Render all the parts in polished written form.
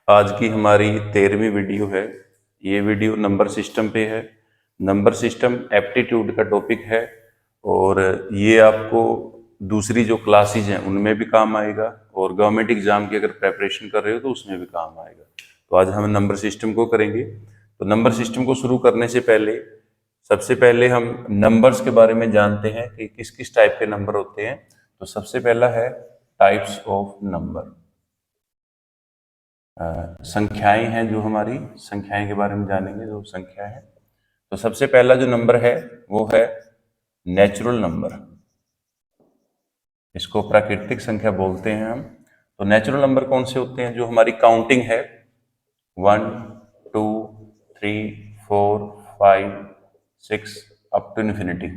आज की हमारी 13वीं वीडियो है। ये वीडियो नंबर सिस्टम पे है। नंबर सिस्टम एप्टीट्यूड का टॉपिक है और ये आपको दूसरी जो क्लासेज हैं उनमें भी काम आएगा और गवर्नमेंट एग्जाम की अगर प्रेपरेशन कर रहे हो तो उसमें भी काम आएगा। तो आज हम नंबर सिस्टम को करेंगे। तो नंबर सिस्टम को शुरू करने से पहले सबसे पहले हम नंबर्स के बारे में जानते हैं कि किस किस टाइप के नंबर होते हैं। तो सबसे पहला है टाइप्स ऑफ नंबर। संख्याएं हैं जो हमारी संख्याएं के बारे में जानेंगे जो संख्या है। तो सबसे पहला जो नंबर है वो है नेचुरल नंबर। इसको प्राकृतिक संख्या बोलते हैं हम। तो नेचुरल नंबर कौन से होते हैं? जो हमारी काउंटिंग है 1 2 3 4 5 6 अप टू इन्फिनिटी।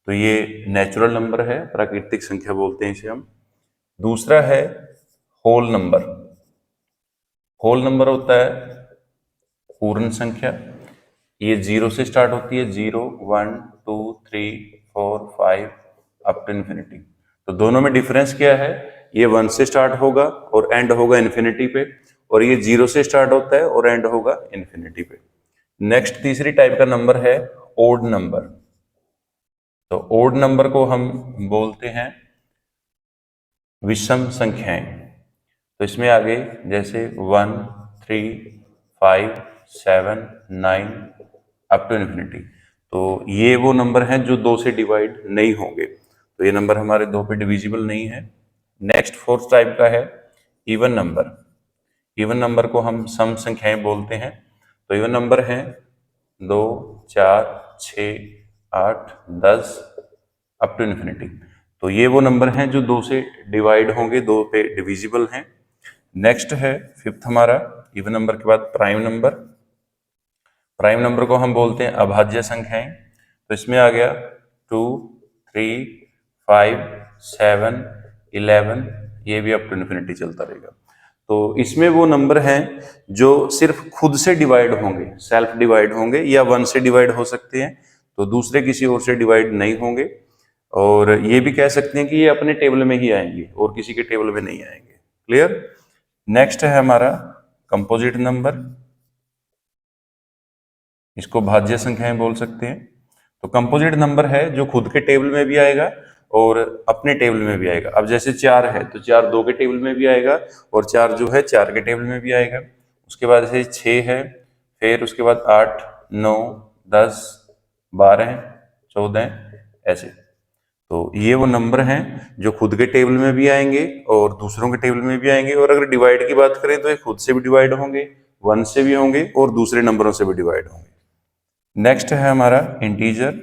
तो ये नेचुरल नंबर है, प्राकृतिक संख्या बोलते हैं इसे हम। दूसरा है होल नंबर। होल नंबर होता है पूर्ण संख्या। ये 0 से स्टार्ट होती है, 0 1 2 3 4 5 अप टू इन्फिनिटी। तो दोनों में डिफरेंस क्या है? ये 1 से स्टार्ट होगा और एंड होगा इन्फिनिटी पे, और ये 0 से स्टार्ट होता है और एंड होगा इन्फिनिटी पे। नेक्स्ट तीसरी टाइप का नंबर है ओड नंबर। तो ओड नंबर को हम बोलते हैं विषम संख्याएं। तो इसमें आगे जैसे 1 3 5 7 9 अप टू इन्फिनिटी। तो ये वो नंबर हैं जो 2 से डिवाइड नहीं होंगे। तो ये नंबर हमारे 2 पे डिविजिबल नहीं है। नेक्स्ट फोर्थ टाइप का है इवन नंबर। इवन नंबर को हम सम संख्याएं बोलते हैं। तो इवन नंबर हैं 2 4 6 8 10 अप टू इन्फिनिटी। तो ये वो नंबर हैं जो 2 से डिवाइड होंगे, 2 पे डिविजिबल हैं। नेक्स्ट है फिफ्थ हमारा इवन नंबर के बाद प्राइम नंबर। प्राइम नंबर को हम बोलते हैं अभाज्य संख्याएं। तो इसमें आ गया 2 3 5 7 11, ये भी अप टू इन्फिनिटी चलता रहेगा। तो इसमें वो नंबर हैं जो सिर्फ खुद से डिवाइड होंगे, सेल्फ डिवाइड होंगे, या 1 से डिवाइड हो सकते हैं, तो दूसरे किसी और से डिवाइड नहीं होंगे। और ये भी कह सकते हैं कि ये अपने टेबल में ही आएंगे और किसी के टेबल में नहीं आएंगे। क्लियर? नेक्स्ट है हमारा कंपोजिट नंबर। इसको भाज्य संख्याएं बोल सकते हैं। तो कंपोजिट नंबर है जो खुद के टेबल में भी आएगा और अपने टेबल में भी आएगा। अब जैसे 4 है तो 4 2 के टेबल में भी आएगा और 4 जो है 4 के टेबल में भी आएगा। उसके बाद जैसे 6 है, फिर उसके बाद 8 9 10 12 14 ऐसे। तो ये वो नंबर हैं जो खुद के टेबल में भी आएंगे और दूसरों के टेबल में भी आएंगे। और अगर डिवाइड की बात करें तो ये खुद से भी डिवाइड होंगे, 1 से भी होंगे और दूसरे नंबरों से भी डिवाइड होंगे। नेक्स्ट है हमारा इंटीजर।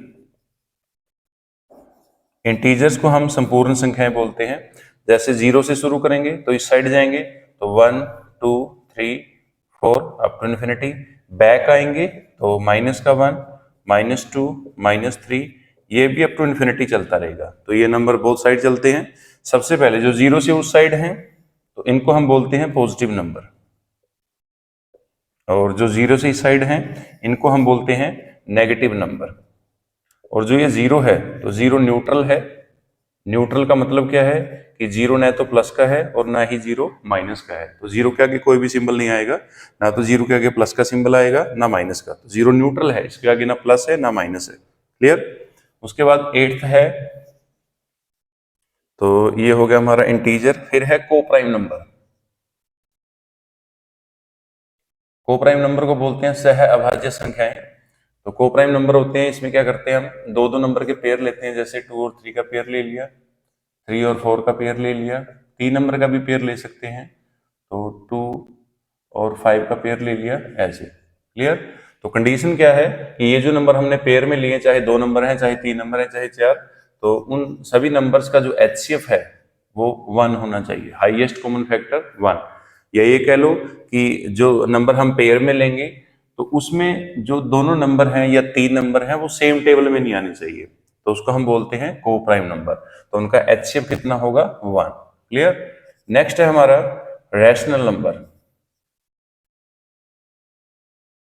इंटीजर्स को हम संपूर्ण संख्याएं बोलते हैं। जैसे 0 से शुरू करेंगे तो इस साइड जाएंगे तो 1 2 3 4 अप टू इन्फिनिटी। बैक आएंगे तो -1 -2 -3, ये भी अप टू इन्फिनिटी चलता रहेगा। तो ये नंबर बोथ साइड चलते हैं। सबसे पहले जो 0 से उस साइड हैं तो इनको हम बोलते हैं पॉजिटिव नंबर, और जो 0 से इस साइड हैं इनको हम बोलते हैं नेगेटिव नंबर। और जो ये 0 है तो 0 न्यूट्रल है। न्यूट्रल का मतलब क्या है कि 0 ना तो प्लस का है और ना ही 0 माइनस का है। तो 0 के आगे कोई भी सिंबल नहीं आएगा, ना तो 0 के आगे प्लस का सिंबल आएगा ना माइनस का। तो 0 न्यूट्रल है, इसके आगे ना प्लस है ना माइनस है। क्लियर? उसके बाद 8th है, तो ये हो गया हमारा इंटीजर। फिर है कोप्राइम नंबर। कोप्राइम नंबर को बोलते हैं सह अभाज्य संख्याएं। तो कोप्राइम नंबर होते हैं, इसमें क्या करते हैं हम 2 2 नंबर के पेयर लेते हैं। जैसे 2 और 3 का पेयर ले लिया, 3 और 4 का पेयर ले लिया, 3 नंबर का भी पेयर ले सकते हैं तो 2 और 5 का पेयर ले लिया, ऐसे। क्लियर? तो कंडीशन क्या है कि ये जो नंबर हमने पेयर में लिए, चाहे 2 नंबर हैं, चाहे 3 नंबर हैं, चाहे 4, तो उन सभी नंबर्स का जो HCF है वो 1 होना चाहिए, हाईएस्ट कॉमन फैक्टर 1। या ये कह लो कि जो नंबर हम पेयर में लेंगे तो उसमें जो दोनों नंबर हैं या 3 नंबर हैं वो सेम टेबल में नहीं आने चाहिए, तो उसको हम बोलते हैं कोप्राइम नंबर। तो उनका HCF कितना होगा? 1। क्लियर? नेक्स्ट है हमारा रैशनल नंबर।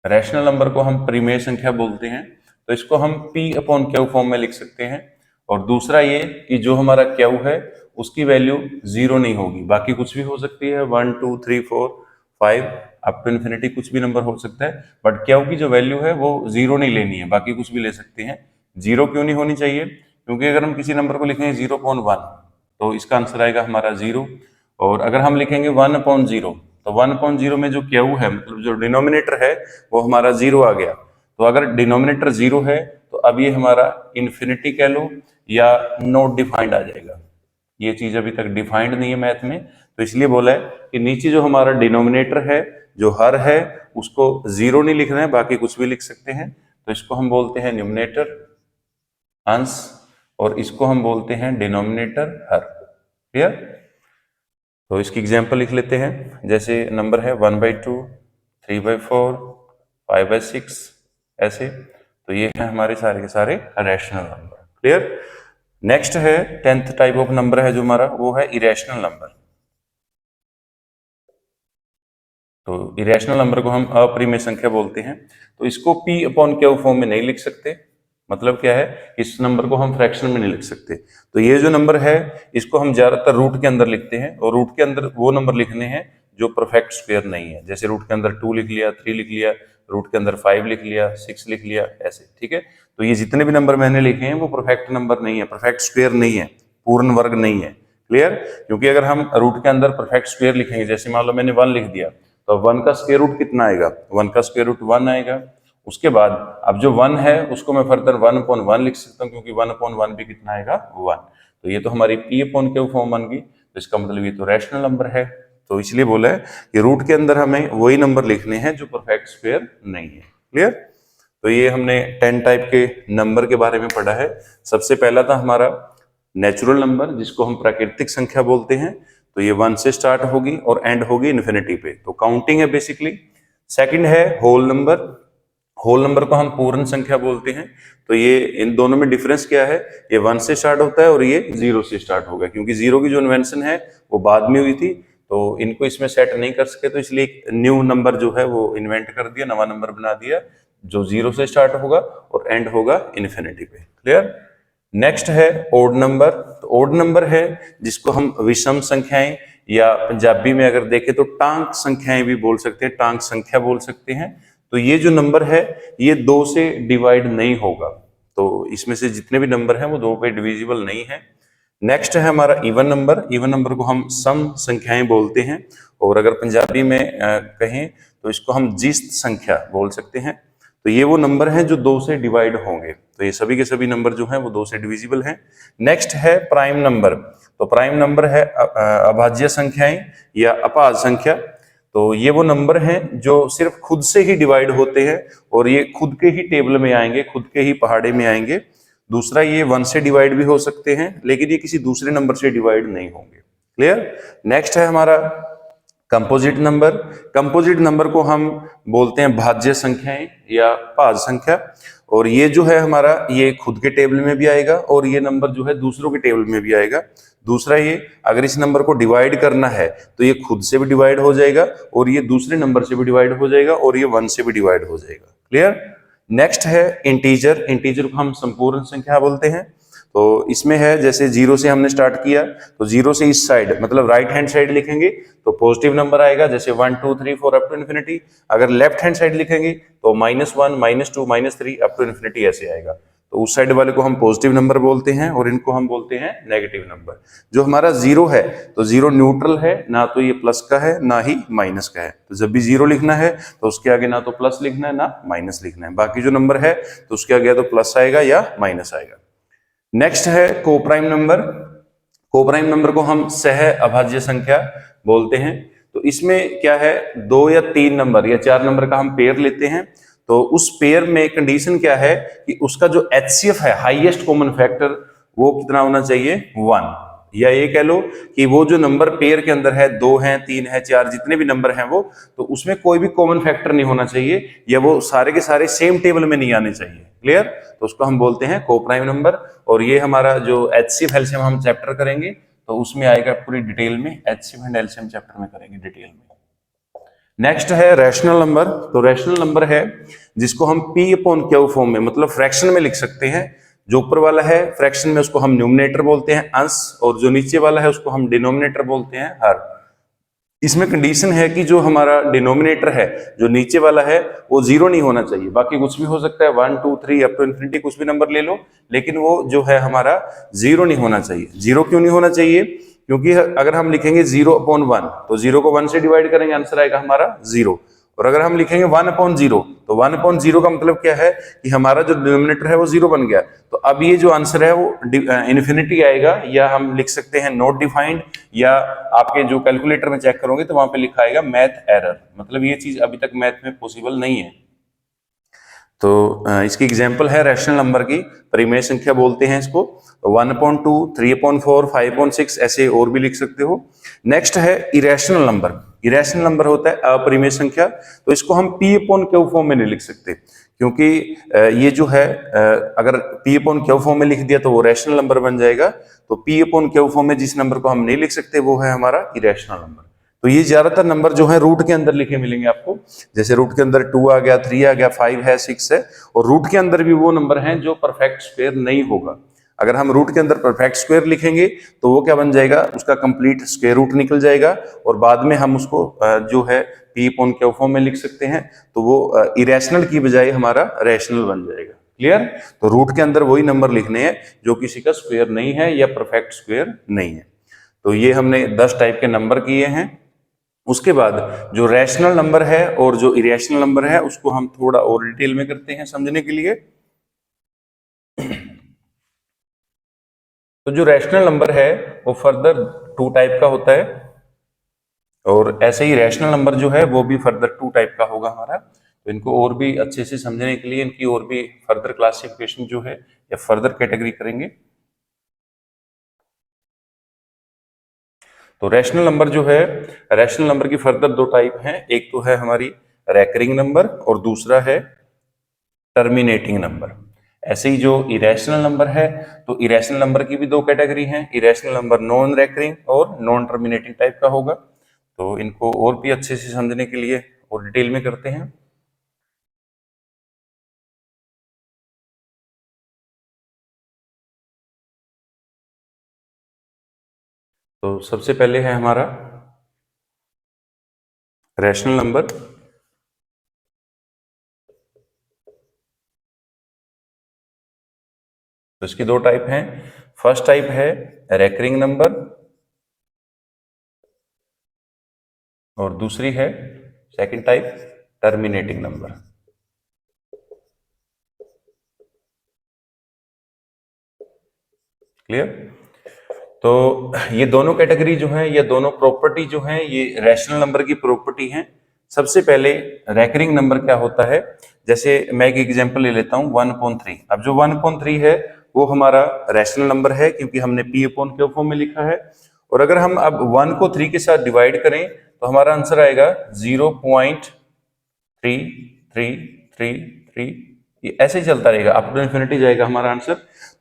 रैशनल नंबर को हम परिमेय संख्या बोलते हैं। तो इसको हम P/Q फॉर्म में लिख सकते हैं। और दूसरा ये कि जो हमारा Q है उसकी वैल्यू 0 नहीं होगी, बाकी कुछ भी हो सकती है, 1 2 3 4 5 अप टू इन्फिनिटी कुछ भी नंबर हो सकता है, बट क्यू की जो वैल्यू है वो 0 नहीं लेनी है, बाकी कुछ भी ले सकते हैं। 0 क्यों नहीं होनी चाहिए? क्योंकि अगर हम किसी नंबर को लिखेंगे 0.1 तो इसका आंसर आएगा हमारा 0, और अगर हम लिखेंगे 1/0 तो 1/0 में जो क्यू है, मतलब जो डिनोमिनेटर है वो हमारा 0 आ गया। तो अगर डिनोमिनेटर 0 है तो अब ये हमारा इन्फिनिटी कह लो या नॉट डिफाइंड आ जाएगा। ये चीज अभी तक डिफाइंड नहीं है मैथ में, तो इसलिए बोला है कि नीचे जो हमारा डिनोमिनेटर है, जो हर है, उसको 0 नहीं लिखना है, बाकी कुछ भी लिख सकते हैं। तो इसको हम बोलते हैं न्यूमरेटर अंश, और इसको हम बोलते हैं डिनोमिनेटर हर। क्लियर? तो इसकी एग्जांपल लिख लेते हैं। जैसे नंबर है 1/2, 3/4, 5/6 ऐसे। तो ये है हमारे सारे के सारे रैशनल नंबर। क्लियर? नेक्स्ट है 10th टाइप ऑफ नंबर है जो हमारा, वो है इरेशनल नंबर। तो इरेशनल नंबर को हम अपरिमेय संख्या बोलते हैं। तो इसको p अपॉन क्यू फॉर्म में नहीं लिख सकते। मतलब क्या है, इस नंबर को हम फ्रैक्शन में नहीं लिख सकते। तो ये जो नंबर है इसको हम ज्यादातर रूट के अंदर लिखते हैं, और रूट के अंदर वो नंबर लिखने हैं जो परफेक्ट स्क्वायर नहीं है। जैसे रूट के अंदर 2 लिख लिया, 3 लिख लिया, रूट के अंदर 5 लिख लिया, 6 लिख लिया, ऐसे। ठीक है? तो ये जितने भी नंबर मैंने लिखे हैं वो परफेक्ट नंबर नहीं है, परफेक्ट स्क्वायर नहीं है, पूर्ण वर्ग नहीं है। क्लियर? क्योंकि अगर हम रूट के अंदर परफेक्ट स्क्वायर लिखेंगे, जैसे मान लो मैंने 1 लिख दिया, तो 1 का स्क्वायर रूट कितना आएगा? 1 का स्क्वायर रूट 1 आएगा। उसके बाद अब जो 1 है उसको मैं फर्दर 1/1 लिख सकता हूँ, क्योंकि 1/1 भी कितना आएगा? 1। तो ये तो हमारी p अपॉन क्यू फॉर्म बन गई। तो इसका मतलब ये तो रैशनल नंबर है। तो इसलिए बोला है कि रूट के अंदर हमें वही नंबर लिखने हैं जो परफेक्ट स्क्वायर नहीं है। क्लियर? तो ये हमने 10 टाइप के नंबर के बारे में पढ़ा है। सबसे पहला था हमारा नेचुरल नंबर, जिसको हम प्राकृतिक संख्या बोलते हैं। तो ये 1 से स्टार्ट होगी और एंड होगी इन्फिनिटी पे, तो काउंटिंग है बेसिकली। सेकंड है होल नंबर। होल नंबर को हम पूर्ण संख्या बोलते हैं। तो ये इन दोनों में डिफरेंस क्या है? ये 1 से स्टार्ट होता है और ये 0 से स्टार्ट होगा, क्योंकि 0 की जो इन्वेंशन है वो बाद में हुई थी, तो इनको इसमें सेट नहीं कर सके, तो इसलिए एक न्यू नंबर जो है वो इन्वेंट कर दिया, नवा नंबर बना दिया, जो 0 से स्टार्ट होगा और एंड होगा इन्फिनिटी पे। क्लियर? नेक्स्ट है ओड नंबर। तो ओड नंबर है जिसको हम विषम संख्याएं, या पंजाबी में अगर देखें तो टांक संख्याएं भी बोल सकते हैं, टांक संख्या बोल सकते हैं। तो ये जो नंबर है ये 2 से डिवाइड नहीं होगा। तो इसमें से जितने भी नंबर हैं वो 2 पे डिविजिबल नहीं है। नेक्स्ट है हमारा इवन नंबर। इवन नंबर को हम सम संख्याएं बोलते हैं, और अगर पंजाबी में कहें तो इसको हम जिस्त संख्या बोल सकते हैं। तो ये वो नंबर हैं जो 2 से डिवाइड होंगे। तो ये सभी के सभी नंबर जो हैं वो 2 से डिविजिबल हैं। नेक्स्ट है प्राइम नंबर। तो प्राइम नंबर है अभाज्य संख्याएं या अभाज्य संख्या। तो ये वो नंबर हैं जो सिर्फ खुद से ही डिवाइड होते हैं, और ये खुद के ही टेबल में आएंगे, खुद के ही पहाड़े में आएंगे। दूसरा, ये 1 से डिवाइड भी हो सकते हैं, लेकिन ये किसी दूसरे नंबर से डिवाइड नहीं होंगे। क्लियर? नेक्स्ट है हमारा कंपोजिट नंबर। कंपोजिट नंबर को हम बोलते हैं भाज्य संख्याएं या भाज्य संख्या, और ये जो है हमारा, ये खुद के टेबल में भी आएगा और ये नंबर जो है दूसरों के टेबल में भी आएगा। दूसरा, ये अगर इस नंबर को डिवाइड करना है तो ये खुद से भी डिवाइड हो जाएगा, और ये दूसरे नंबर से भी डिवाइड हो जाएगा, और ये 1 से भी डिवाइड हो जाएगा। क्लियर? नेक्स्ट है इंटीजर। इंटीजर को हम संपूर्ण संख्या बोलते हैं। तो इसमें है, जैसे 0 से हमने स्टार्ट किया, तो 0 से इस साइड मतलब राइट हैंड साइड लिखेंगे तो पॉजिटिव नंबर आएगा, जैसे 1 2 3 4 अप टू इन्फिनिटी। अगर लेफ्ट हैंड साइड लिखेंगे तो -1 -2 -3 अप टू इन्फिनिटी ऐसे आएगा। तो उस साइड वाले को हम पॉजिटिव नंबर बोलते हैं, और इनको हम बोलते हैं नेगेटिव नंबर। जो हमारा 0 है, तो 0 न्यूट्रल है, ना तो ये प्लस का है ना ही माइनस का है। तो जब भी 0 लिखना है तो उसके आगे ना तो प्लस लिखना है ना माइनस लिखना है। बाकी जो नंबर है तो उसके आगे तो प्लस आएगा या माइनस आएगा। नेक्स्ट है कोप्राइम नंबर। कोप्राइम नंबर को हम सह अभाज्य संख्या बोलते हैं। तो इसमें क्या है, 2 या 3 नंबर या 4 नंबर का हम पेयर लेते हैं। तो उस पेयर में कंडीशन क्या है कि उसका जो HCF है, हाईएस्ट कॉमन फैक्टर, वो कितना होना चाहिए? 1। या ये कह लो कि वो जो नंबर पेयर के अंदर है, 2 है, 3 है, 4, जितने भी नंबर हैं वो, तो उसमें कोई भी कॉमन फैक्टर नहीं होना चाहिए, या वो सारे के सारे सेम टेबल में नहीं आने चाहिए। क्लियर? तो उसको हम बोलते हैं कोप्राइम नंबर। और ये हमारा जो HCF एलसीएम हम चैप्टर करेंगे तो उसमें आएगा पूरी डिटेल में, HCF एंड एलसीएम चैप्टर में करेंगे डिटेल में। नेक्स्ट है रैशनल नंबर। तो रैशनल नंबर है जिसको हम p अपॉन क्यू फॉर्म में, मतलब फ्रैक्शन में लिख सकते हैं। जो ऊपर वाला है फ्रैक्शन में उसको हम न्यूमरेटर बोलते हैं अंश, और जो नीचे वाला है उसको हम डिनोमिनेटर बोलते हैं हर। इसमें कंडीशन है कि जो हमारा डिनोमिनेटर है, जो नीचे वाला है, वो जीरो नहीं होना चाहिए। बाकी कुछ भी हो सकता है, 1 2 3 अप टू इन्फिनिटी कुछ भी नंबर ले लो, लेकिन वो जो है हमारा जीरो नहीं होना चाहिए। जीरो क्यों नहीं होना चाहिए? क्योंकि अगर हम लिखेंगे 0/1 तो 0 को 1 से डिवाइड करेंगे, आंसर आएगा हमारा 0। और अगर हम लिखेंगे 1/0 तो 1/0 का मतलब क्या है कि हमारा जो डिनोमिनेटर है वो 0 बन गया। तो अब ये जो आंसर है वो इन्फिनिटी आएगा, या हम लिख सकते हैं नॉट डिफाइंड, या आपके जो कैलकुलेटर में चेक करोगे तो वहां पे लिखा आएगा मैथ एरर। मतलब ये चीज अभी तक मैथ में पॉसिबल नहीं है। तो इसकी एग्जांपल है रैशनल नंबर की, परिमेय संख्या बोलते हैं इसको। 1/2, 3/4, 5/6 ऐसे और भी लिख सकते हो। नेक्स्ट है इरेशनल नंबर। इरेशनल नंबर होता है अपरिमेय संख्या, तो इसको हम P/Q फॉर्म में नहीं लिख सकते, क्योंकि ये जो है अगर P/Q फॉर्म में लिख दिया तो वो रैशनल नंबर बन जाएगा। तो P/Q फॉर्म में जिस नंबर को हम नहीं लिख सकते वो है हमारा इरेशनल नंबर। तो ये ज्यादातर नंबर जो है रूट के अंदर लिखे मिलेंगे आपको। जैसे रूट के अंदर 2 आ गया, 3 आ गया, 5 है, 6 है। और रूट के अंदर भी वो नंबर हैं जो परफेक्ट स्क्वायर नहीं होगा। अगर हम रूट के अंदर परफेक्ट स्क्वायर लिखेंगे तो वो क्या बन जाएगा, उसका कंप्लीट स्क्वायर रूट निकल जाएगा, और बाद में हम उसको जो है P/Q फॉर्म में लिख सकते हैं, तो वो इरेशनल की बजाय हमारा रैशनल बन जाएगा। क्लियर? तो रूट के अंदर वही नंबर लिखने हैं जो किसी का स्क्वायर नहीं है या परफेक्ट स्क्वायर नहीं है। तो ये हमने 10 टाइप के नंबर किए हैं। उसके बाद जो रैशनल नंबर है और जो इरेशनल नंबर है उसको हम थोड़ा और डिटेल में करते हैं समझने के लिए। तो जो रैशनल नंबर है वो फर्दर 2 टाइप का होता है, और ऐसे ही रैशनल नंबर जो है वो भी फर्दर 2 टाइप का होगा हमारा। तो इनको और भी अच्छे से समझने के लिए इनकी और भी फर्दर क्लासिफिकेशन जो है या फर्दर कैटेगरी करेंगे। तो रैशनल नंबर जो है, रैशनल नंबर की फर्दर 2 टाइप हैं। एक तो है हमारी रैकरिंग नंबर और दूसरा है टर्मिनेटिंग नंबर। ऐसे ही जो इरेशनल नंबर है, तो इरेशनल नंबर की भी 2 कैटेगरी हैं। इरेशनल नंबर नॉन रैकरिंग और नॉन टर्मिनेटिंग टाइप का होगा। तो इनको और भी अच्छे से समझने के लिए और डिटेल में करते हैं। तो सबसे पहले है हमारा रैशनल नंबर। तो इसकी 2 टाइप हैं। फर्स्ट टाइप है रैकरिंग नंबर और दूसरी है second type terminating number. Clear? तो ये दोनों कैटेगरी जो है, ये दोनों प्रॉपर्टी जो है, ये रैशनल नंबर की प्रॉपर्टी है। सबसे पहले रैकरिंग नंबर क्या होता है, जैसे मैं एक एग्जांपल ले लेता हूं 1/3। अब जो 1/3 है वो हमारा रैशनल नंबर है, क्योंकि हमने P/Q फॉर्म में लिखा है। और अगर हम अब 1 को 3 के साथ डिवाइड करें तो हमारा आंसर आएगा 0.3333, ये ऐसे ही चलता रहेगा, अप टू इन्फिनिटी जाएगा हमारा आंसर।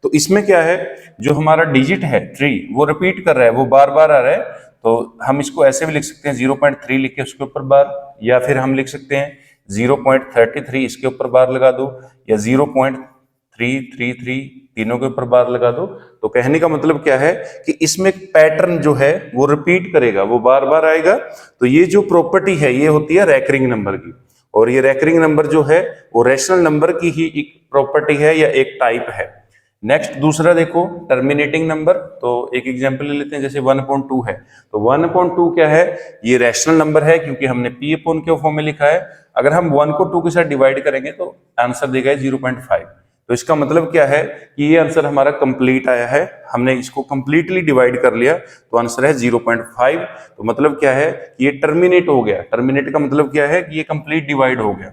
तो इसमें क्या है, जो हमारा डिजिट है 3 वो रिपीट कर रहा है, वो बार बार आ रहा है। तो हम इसको ऐसे भी लिख सकते हैं 0.3 लिख के उसके ऊपर बार, या फिर हम लिख सकते हैं 0.33 इसके ऊपर बार लगा दो, या 0.333 तीनों के ऊपर बार लगा दो। तो कहने का मतलब क्या है कि इसमें पैटर्न जो है वो रिपीट करेगा, वो बार बार आएगा। तो ये जो प्रॉपर्टी है ये होती है रैकरिंग नंबर की। और ये रैकरिंग नंबर जो है वो रैशनल नंबर की ही एक प्रॉपर्टी है या एक टाइप है। नेक्स्ट दूसरा देखो टर्मिनेटिंग नंबर। तो एक एग्जांपल ले लेते हैं, जैसे 1/2 है। तो 1/2 क्या है, ये रैशनल नंबर है क्योंकि हमने P/Q फॉर्म में लिखा है। अगर हम 1 को 2 के साथ डिवाइड करेंगे तो आंसर देगा 0.5। तो इसका मतलब क्या है कि ये आंसर हमारा कंप्लीट आया है, हमने इसको कंप्लीटली डिवाइड कर लिया तो आंसर है 0.5। तो मतलब क्या है कि ये टर्मिनेट हो गया। टर्मिनेट का मतलब क्या है कि ये कंप्लीट डिवाइड हो गया।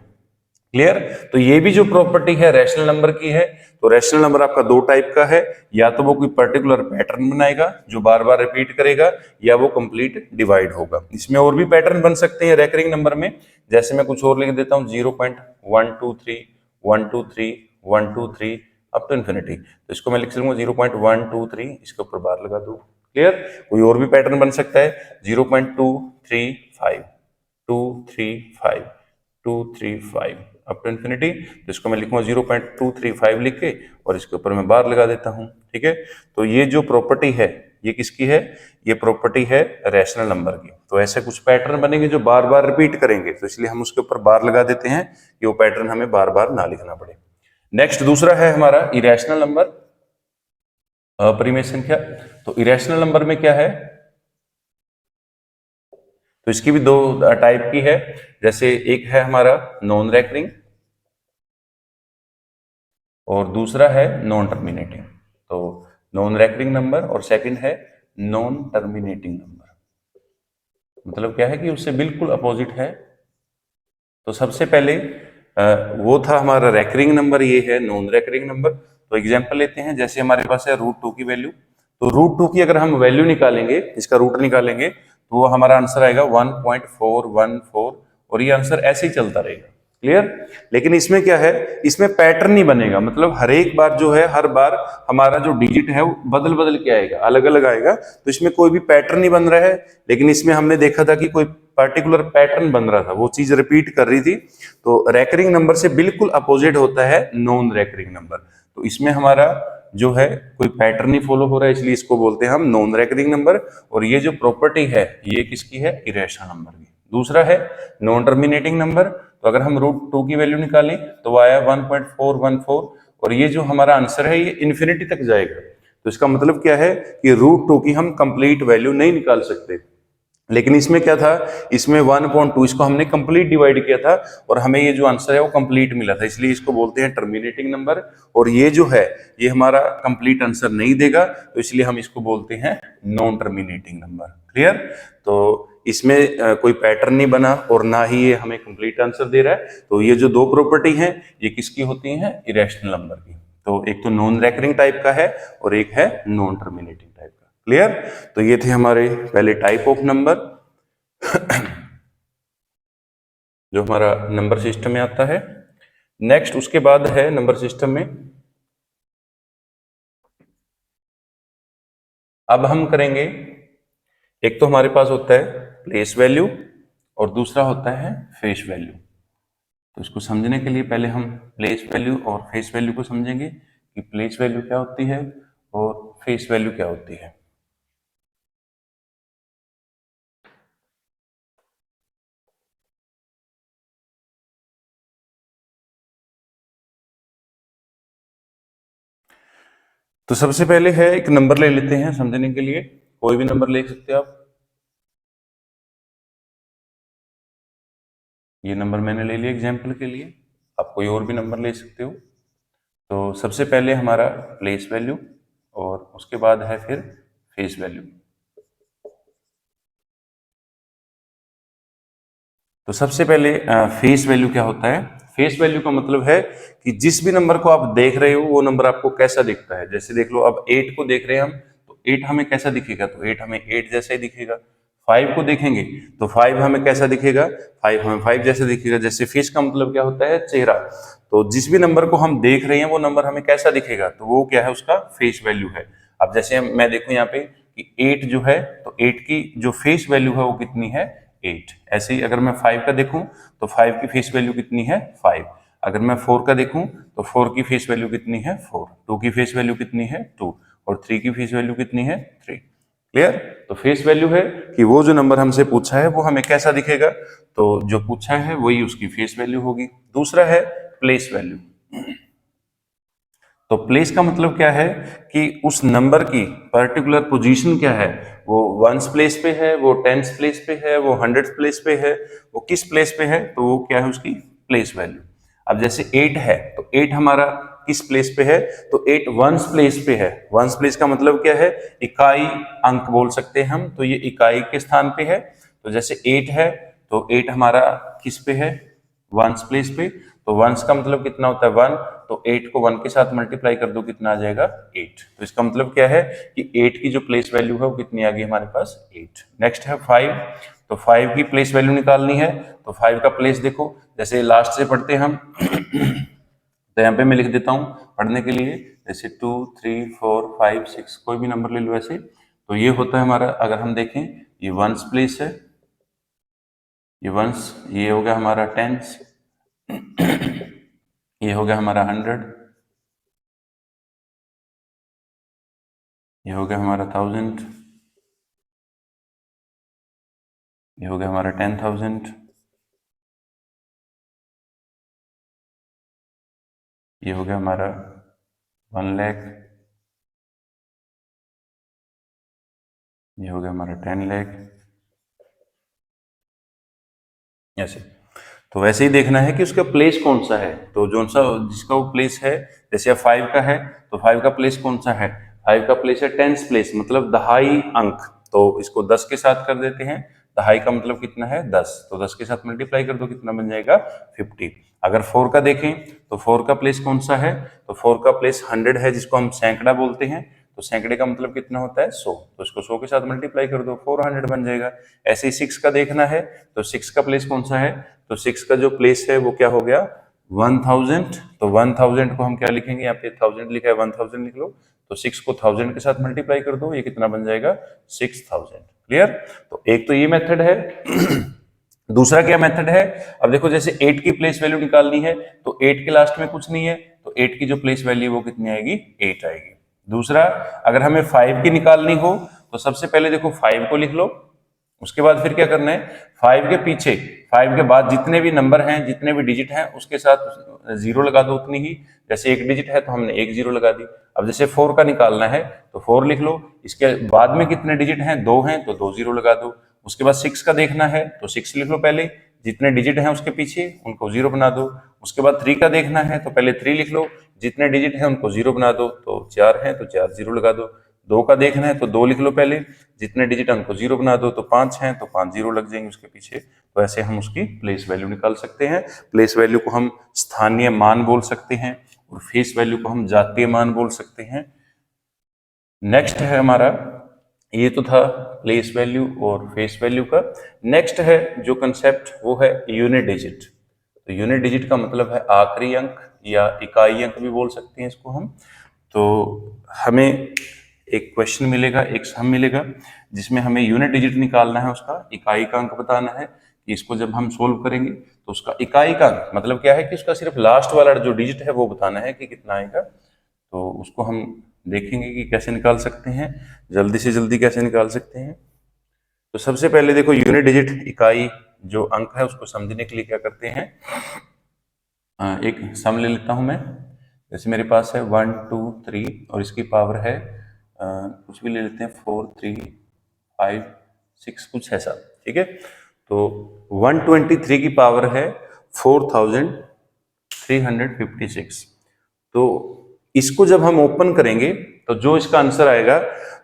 क्लियर? तो ये भी जो प्रॉपर्टी है रैशनल नंबर की है। तो रैशनल नंबर आपका 2 टाइप का है, या तो वो कोई पर्टिकुलर पैटर्न बनाएगा जो बार बार रिपीट करेगा, या वो कंप्लीट डिवाइड होगा। इसमें और भी पैटर्न बन सकते हैं रैकरिंग नंबर में, जैसे मैं कुछ और लिख देता हूँ 0.123 123 123 अप टू इन्फिनिटी। तो इसको मैं लिख सकूंगा 0.123, इसके ऊपर बार लगा दूं। क्लियर? कोई और भी पैटर्न बन सकता है 0.235 235 235 अप टू इन्फिनिटी। तो इसको मैं लिखूंगा 0.235 लिख के, और इसके ऊपर मैं बार लगा देता हूं। ठीक है? तो ये जो प्रॉपर्टी है ये किसकी है? ये प्रॉपर्टी है रैशनल नंबर की। तो ऐसे कुछ पैटर्न बनेंगे जो बार बार रिपीट करेंगे, तो इसलिए हम उसके ऊपर बार लगा देते हैं कि वो पैटर्न हमें बार बार ना लिखना पड़े। नेक्स्ट दूसरा है हमारा इरेशनल नंबर, अपरिमेय संख्या। तो इरेशनल नंबर में क्या है? तो इसकी भी दो टाइप की है। जैसे एक है हमारा नॉन रैकरिंग और दूसरा है नॉन टर्मिनेटिंग। तो नॉन रैकरिंग नंबर और सेकंड है नॉन टर्मिनेटिंग नंबर। मतलब क्या है कि उससे बिल्कुल अपोजिट है। तो सबसे पहले वो था हमारा रैकरिंग नंबर, ये है नॉन रैकरिंग नंबर। तो एग्जांपल लेते हैं, जैसे हमारे पास है रूट 2 की वैल्यू। तो रूट 2 की अगर हम वैल्यू निकालेंगे, इसका रूट निकालेंगे, तो वो हमारा आंसर आएगा 1.414 और ये आंसर ऐसे ही चलता रहेगा। क्लियर? लेकिन इसमें क्या है, इसमें पैटर्न नहीं बनेगा। मतलब हर एक बार जो है, हर बार हमारा जो डिजिट है वो बदल बदल के आएगा, अलग अलग आएगा। तो इसमें कोई भी पैटर्न नहीं बन रहा है। लेकिन इसमें हमने देखा था कि कोई पर्टिकुलर पैटर्न बन रहा था, वो चीज रिपीट कर रही थी। तो रैकरिंग नंबर से बिल्कुल अपोजिट होता है नॉन रैकरिंग नंबर। तो इसमें हमारा जो है कोई पैटर्न नहीं फॉलो हो रहा है, इसलिए इसको बोलते हैं हम नॉन रैकरिंग नंबर। और ये जो प्रॉपर्टी है ये किसकी है? इरेशनल नंबर की। दूसरा है नॉन टर्मिनेटिंग नंबर। तो अगर हम रूट 2 की वैल्यू निकालें तो आया 1.414 और ये जो हमारा आंसर है ये इन्फिनिटी तक जाएगा। तो इसका मतलब क्या है कि रूट 2 की हम कंप्लीट वैल्यू नहीं निकाल सकते। लेकिन इसमें क्या था, इसमें 1/2 इसको हमने कंप्लीट डिवाइड किया था और हमें ये जो आंसर है वो कंप्लीट मिला था, इसलिए इसको बोलते हैं टर्मिनेटिंग नंबर। और ये जो है ये हमारा कंप्लीट आंसर नहीं देगा, तो इसलिए हम इसको बोलते हैं नॉन टर्मिनेटिंग नंबर। क्लियर? तो इसमें कोई पैटर्न नहीं बना और ना ही ये हमें कंप्लीट आंसर दे रहा है। तो ये जो दो प्रॉपर्टी हैं ये किसकी होती हैं? इरेशनल नंबर की। तो एक तो नॉन रैकरिंग टाइप का है और एक है नॉन टर्मिनेटिंग टाइप का। क्लियर? तो ये थे हमारे पहले टाइप ऑफ नंबर जो हमारा नंबर सिस्टम में आता है। नेक्स्ट उसके बाद है नंबर सिस्टम में, अब हम करेंगे, एक तो हमारे पास होता है प्लेस वैल्यू और दूसरा होता है फेस वैल्यू। तो इसको समझने के लिए पहले हम प्लेस वैल्यू और फेस वैल्यू को समझेंगे कि प्लेस वैल्यू क्या होती है और फेस वैल्यू क्या होती है। तो सबसे पहले है एक नंबर ले लेते हैं समझने के लिए, कोई भी नंबर ले सकते हो आप। ये नंबर मैंने ले लिया एग्जाम्पल के लिए, आप कोई और भी नंबर ले सकते हो। तो सबसे पहले हमारा प्लेस वैल्यू और उसके बाद है फिर फेस वैल्यू। तो सबसे पहले फेस वैल्यू क्या होता है? फेस वैल्यू का मतलब है कि जिस भी नंबर को आप देख रहे हो वो नंबर आपको कैसा दिखता है। जैसे देख लो, अब 8 को देख रहे हैं हम, तो 8 हमें कैसा दिखेगा? तो 8 हमें 8 जैसा ही दिखेगा। 5 को देखेंगे तो 5 हमें कैसा दिखेगा? 5 हमें 5 जैसा दिखेगा। जैसे फेस का मतलब क्या होता है? चेहरा। तो जिस भी नंबर को हम देख रहे हैं वो नंबर हमें कैसा दिखेगा? तो वो क्या है? उसका फेस वैल्यू है। अब जैसे मैं देखूं यहाँ पे कि 8 जो है, तो 8 की जो फेस वैल्यू है वो कितनी है? 8। ऐसे ही अगर मैं 5 का देखूं तो 5 की फेस वैल्यू कितनी है? 5। अगर मैं 4 का देखूं तो 4 की फेस वैल्यू कितनी है? 4। 2 की फेस वैल्यू कितनी है? 2। और 3 की फेस वैल्यू कितनी है? 3। क्लियर? तो फेस वैल्यू है कि वो जो नंबर हमसे पूछा है वो हमें कैसा दिखेगा, तो जो पूछा है वही उसकी फेस वैल्यू होगी। दूसरा है प्लेस वैल्यू। तो प्लेस का मतलब क्या है कि उस नंबर की पर्टिकुलर पोजीशन क्या है, वो वंस प्लेस पे है, वो टेंस प्लेस पे है, वो हंड्रेड प्लेस पे है, वो किस प्लेस पे है, तो वो क्या है? उसकी प्लेस वैल्यू। अब जैसे 8 है तो 8 हमारा किस प्लेस पे है? तो 8 वंस प्लेस पे है। वंस प्लेस का मतलब क्या है? इकाई अंक बोल सकते हैं हम, तो ये इकाई के स्थान पे है। तो जैसे 8 है तो 8 हमारा किस पे है? वंस प्लेस पे। तो वंस का मतलब कितना होता है? 1। तो 8 को 1 के साथ मल्टीप्लाई कर दो, कितना आ जाएगा? 8। तो इसका मतलब क्या है कि 8 की जो प्लेस वैल्यू है वो कितनी आ गई हमारे पास? 8। नेक्स्ट है 5। तो 5 की प्लेस वैल्यू निकालनी है। तो 5 का प्लेस देखो, जैसे लास्ट से पढ़ते हैं हम तो यहाँ पे मैं लिख देता हूँ पढ़ने के लिए, जैसे 2 3 4 5 6, कोई भी नंबर ले लो ऐसे। तो ये होता है हमारा, अगर हम देखें ये वंस प्लेस है, ये वंस, ये हो गया हमारा टेंस, ये हो गया हमारा 100, ये हो गया हमारा 1000, ये हो गया हमारा 10,000, ये हो गया हमारा 1 लाख, ये हो गया हमारा 10 लाख, ऐसे। तो वैसे ही देखना है कि उसका प्लेस कौन सा है, तो जो सा जिसका वो प्लेस है, जैसे अब 5 का है तो 5 का प्लेस कौन सा है, 5 का प्लेस है टेंस प्लेस, मतलब दहाई अंक, तो इसको 10 के साथ कर देते हैं। दहाई का मतलब कितना है 10, तो 10 के साथ मल्टीप्लाई कर दो, कितना बन जाएगा 50। अगर 4 का देखें तो 4 का प्लेस कौन सा है, तो 4 का प्लेस 100 है, जिसको हम सैकड़ा बोलते हैं, तो सैकड़े का मतलब कितना होता है 100, तो इसको 100 के साथ मल्टीप्लाई कर दो, 400 बन जाएगा। ऐसे ही 6 का देखना है तो 6 का प्लेस कौन सा है, तो 6 का जो प्लेस है वो क्या हो गया 1000, तो 1000 को हम क्या लिखेंगे, यहाँ पे 1000 लिखा है 1000 लिख लो, तो 6 को 1000 के साथ मल्टीप्लाई कर दो, ये कितना बन जाएगा 6000। क्लियर। तो एक तो ये मेथड है। दूसरा क्या मेथड है, अब देखो जैसे 8 की प्लेस वैल्यू निकालनी है तो 8 के लास्ट में कुछ नहीं है, तो 8 की जो प्लेस वैल्यू वो कितनी आएगी 8 आएगी। दूसरा, अगर हमें 5 की निकालनी हो तो सबसे पहले देखो 5 को लिख लो, उसके बाद फिर क्या करना है 5 के पीछे 5 के बाद जितने भी नंबर हैं, जितने भी डिजिट हैं उसके साथ जीरो लगा दो उतनी ही, जैसे एक डिजिट है तो हमने एक जीरो लगा दी। अब जैसे 4 का निकालना है तो 4 लिख लो, इसके बाद में कितने डिजिट हैं 2 हैं तो 2 जीरो लगा दो। उसके बाद 6 का देखना है तो 6 लिख लो, पहले जितने डिजिट हैं उसके पीछे उनको जीरो बना दो। उसके बाद 3 का देखना है तो पहले 3 लिख लो, जितने डिजिट हैं उनको जीरो बना दो, तो 4 हैं तो 4 जीरो लगा दो। 2 का देखना है तो 2 लिख लो, पहले जितने डिजिट हैं उनको जीरो बना दो, तो 5 हैं तो 5 जीरो लग जाएंगे उसके पीछे। तो ऐसे हम उसकी प्लेस वैल्यू निकाल सकते हैं। प्लेस वैल्यू को हम स्थानीय मान बोल सकते हैं और फेस वैल्यू को हम जातीय मान बोल सकते हैं। नेक्स्ट है हमारा, ये तो था प्लेस वैल्यू और फेस वैल्यू का। नेक्स्ट है जो कंसेप्ट वो है यूनिट डिजिट। तो यूनिट डिजिट का मतलब है आखिरी अंक या इकाई अंक भी बोल सकते हैं इसको हम। तो हमें एक क्वेश्चन मिलेगा, एक सम मिलेगा जिसमें हमें यूनिट डिजिट निकालना है, उसका इकाई का अंक बताना है कि इसको जब हम सोल्व करेंगे तो उसका इकाई का अंक मतलब क्या है कि उसका सिर्फ लास्ट वाला जो डिजिट है वो बताना है कि कितना आएगा। तो उसको हम देखेंगे कि कैसे निकाल सकते हैं, जल्दी से जल्दी कैसे निकाल सकते हैं। तो सबसे पहले देखो यूनिट डिजिट इकाई जो अंक है उसको समझने के लिए क्या करते हैं, एक सम ले लेता हूं मैं। जैसे मेरे पास है 1 2 3 और इसकी पावर है कुछ भी ले लेते हैं 4 3 5 6 कुछ ऐसा, ठीक है। तो 123 की पावर है 4356। तो इसको जब हम ओपन करेंगे तो जो इसका आंसर आएगा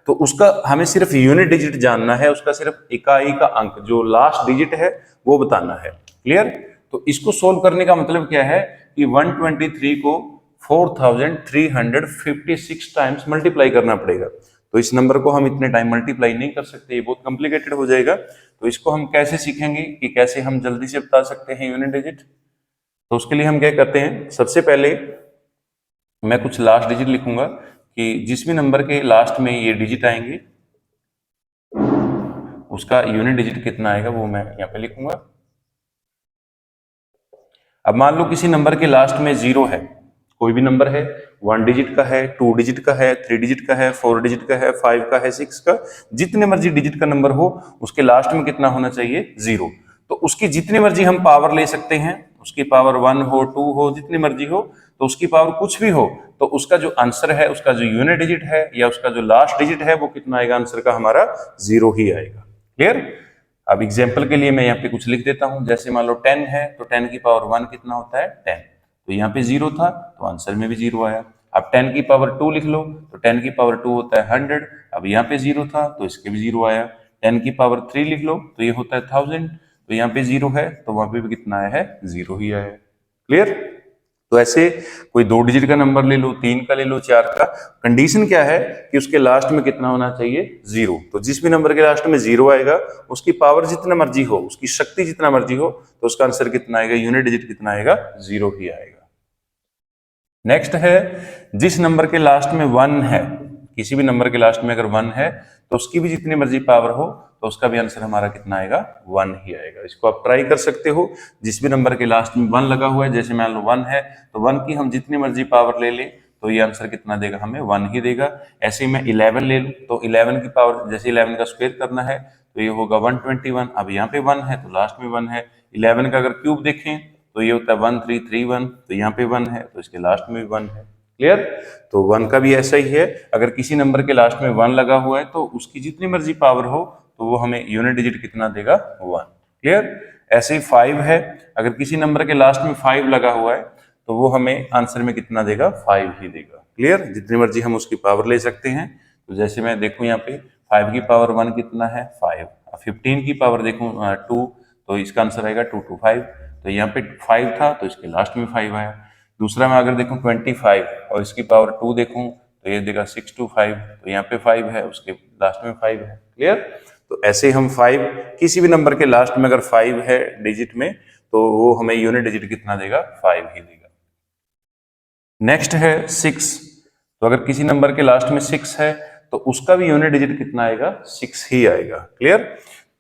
तो उसका हमें सिर्फ यूनिट डिजिट जानना है, उसका सिर्फ इकाई का अंक जो लास्ट डिजिट है वो बताना है। क्लियर। तो इसको सोल्व करने का मतलब क्या है कि 123 को 4356 टाइम्स मल्टीप्लाई करना पड़ेगा। तो इस नंबर को हम इतने टाइम मल्टीप्लाई नहीं कर सकते, ये बहुत कॉम्प्लिकेटेड हो जाएगा। तो इसको हम कैसे सीखेंगे कि कैसे हम जल्दी से बता सकते हैं यूनिट डिजिट। तो उसके लिए हम क्या करते हैं, सबसे पहले मैं कुछ लास्ट डिजिट लिखूंगा कि जिस भी नंबर के लास्ट में ये डिजिट आएंगे उसका यूनिट डिजिट कितना आएगा वो मैं यहाँ पे लिखूंगा। अब मान लो किसी नंबर के लास्ट में जीरो है, कोई भी नंबर है, 1 डिजिट का है, 2 डिजिट का है, 3 डिजिट का है, 4 डिजिट का है, 5 का है, 6 का, जितने मर्जी डिजिट का नंबर हो उसके लास्ट में कितना होना चाहिए जीरो। तो उसकी जितनी मर्जी हम पावर ले सकते हैं, उसकी पावर 1 हो 2 हो जितनी मर्जी हो, तो उसकी पावर कुछ भी हो, तो उसका जो आंसर है, उसका जो यूनिट डिजिट है या उसका जो लास्ट डिजिट है वो कितना आएगा, आंसर का हमारा जीरो ही आएगा। क्लियर। अब एग्जाम्पल के लिए मैं यहाँ पे कुछ लिख देता हूं, जैसे मान लो 10 है तो 10 की पावर 1 कितना होता है 10, तो यहाँ पे जीरो था तो आंसर में भी जीरो आया। अब 10 की पावर 2 लिख लो तो 10 की पावर 2 होता है 100, अब यहाँ पे जीरो था तो इसके भी जीरो आया। 10 की पावर 3 लिख लो तो ये होता है 1000, तो यहाँ पे जीरो है तो वहां पे भी कितना आया है, जीरो ही आया है। क्लियर। तो ऐसे कोई 2 डिजिट का नंबर ले लो, 3 का ले लो, 4 का, कंडीशन क्या है कि उसके लास्ट में कितना होना चाहिए, जीरो। तो जिस भी नंबर के लास्ट में जीरो आएगा उसकी पावर जितना मर्जी हो, उसकी शक्ति जितना मर्जी हो, तो उसका आंसर कितना आएगा, यूनिट डिजिट कितना आएगा, जीरो ही आएगा। नेक्स्ट है जिस नंबर के लास्ट में 1 है, किसी भी नंबर के लास्ट में अगर 1 है तो उसकी भी जितनी मर्जी पावर हो तो उसका भी आंसर हमारा कितना आएगा, 1 ही आएगा। इसको आप ट्राई कर सकते हो, जिस भी नंबर के लास्ट में 1 लगा हुआ है, जैसे मान लो 1 है तो 1 की हम जितनी मर्जी पावर ले लें तो ये आंसर कितना देगा, हमें 1 ही देगा। ऐसे ही मैं 11 ले लूँ तो 11 की पावर, जैसे 11 का स्क्वायर करना है तो ये होगा 121। अब यहाँ पे 1 है तो लास्ट में 1 है। 11 का अगर क्यूब देखें तो ये होता है 1331, तो यहाँ पे 1 है तो इसके लास्ट में भी 1 है। क्लियर। तो 1 का भी ऐसा ही है, अगर किसी नंबर के लास्ट में 1 लगा हुआ है तो उसकी जितनी मर्जी पावर हो तो वो हमें यूनिट डिजिट कितना देगा, 1। क्लियर। ऐसे ही 5 है, अगर किसी नंबर के लास्ट में 5 लगा हुआ है तो वो हमें आंसर में कितना देगा, 5 ही देगा। क्लियर। जितनी मर्जी हम उसकी पावर ले सकते हैं। तो जैसे मैं देखूं यहाँ पे 5 की पावर 1 कितना है, 5। 15 की पावर देखूं 2, तो इसका आंसर आएगा 225। तो यहाँ पे 5 था तो इसके लास्ट में 5 आया। दूसरा मैं अगर देखूं 25 और इसकी पावर 2 देखूं तो ये देगा 625, तो यहाँ पे 5 है, उसके लास्ट में 5 है। क्लियर। तो ऐसे हम 5, किसी भी नंबर के लास्ट में अगर 5 है डिजिट में तो वो हमें यूनिट डिजिट कितना देगा, 5 ही देगा। नेक्स्ट है 6। तो अगर किसी नंबर के लास्ट में 6 है तो उसका भी यूनिट डिजिट कितना आएगा, 6 ही आएगा। क्लियर।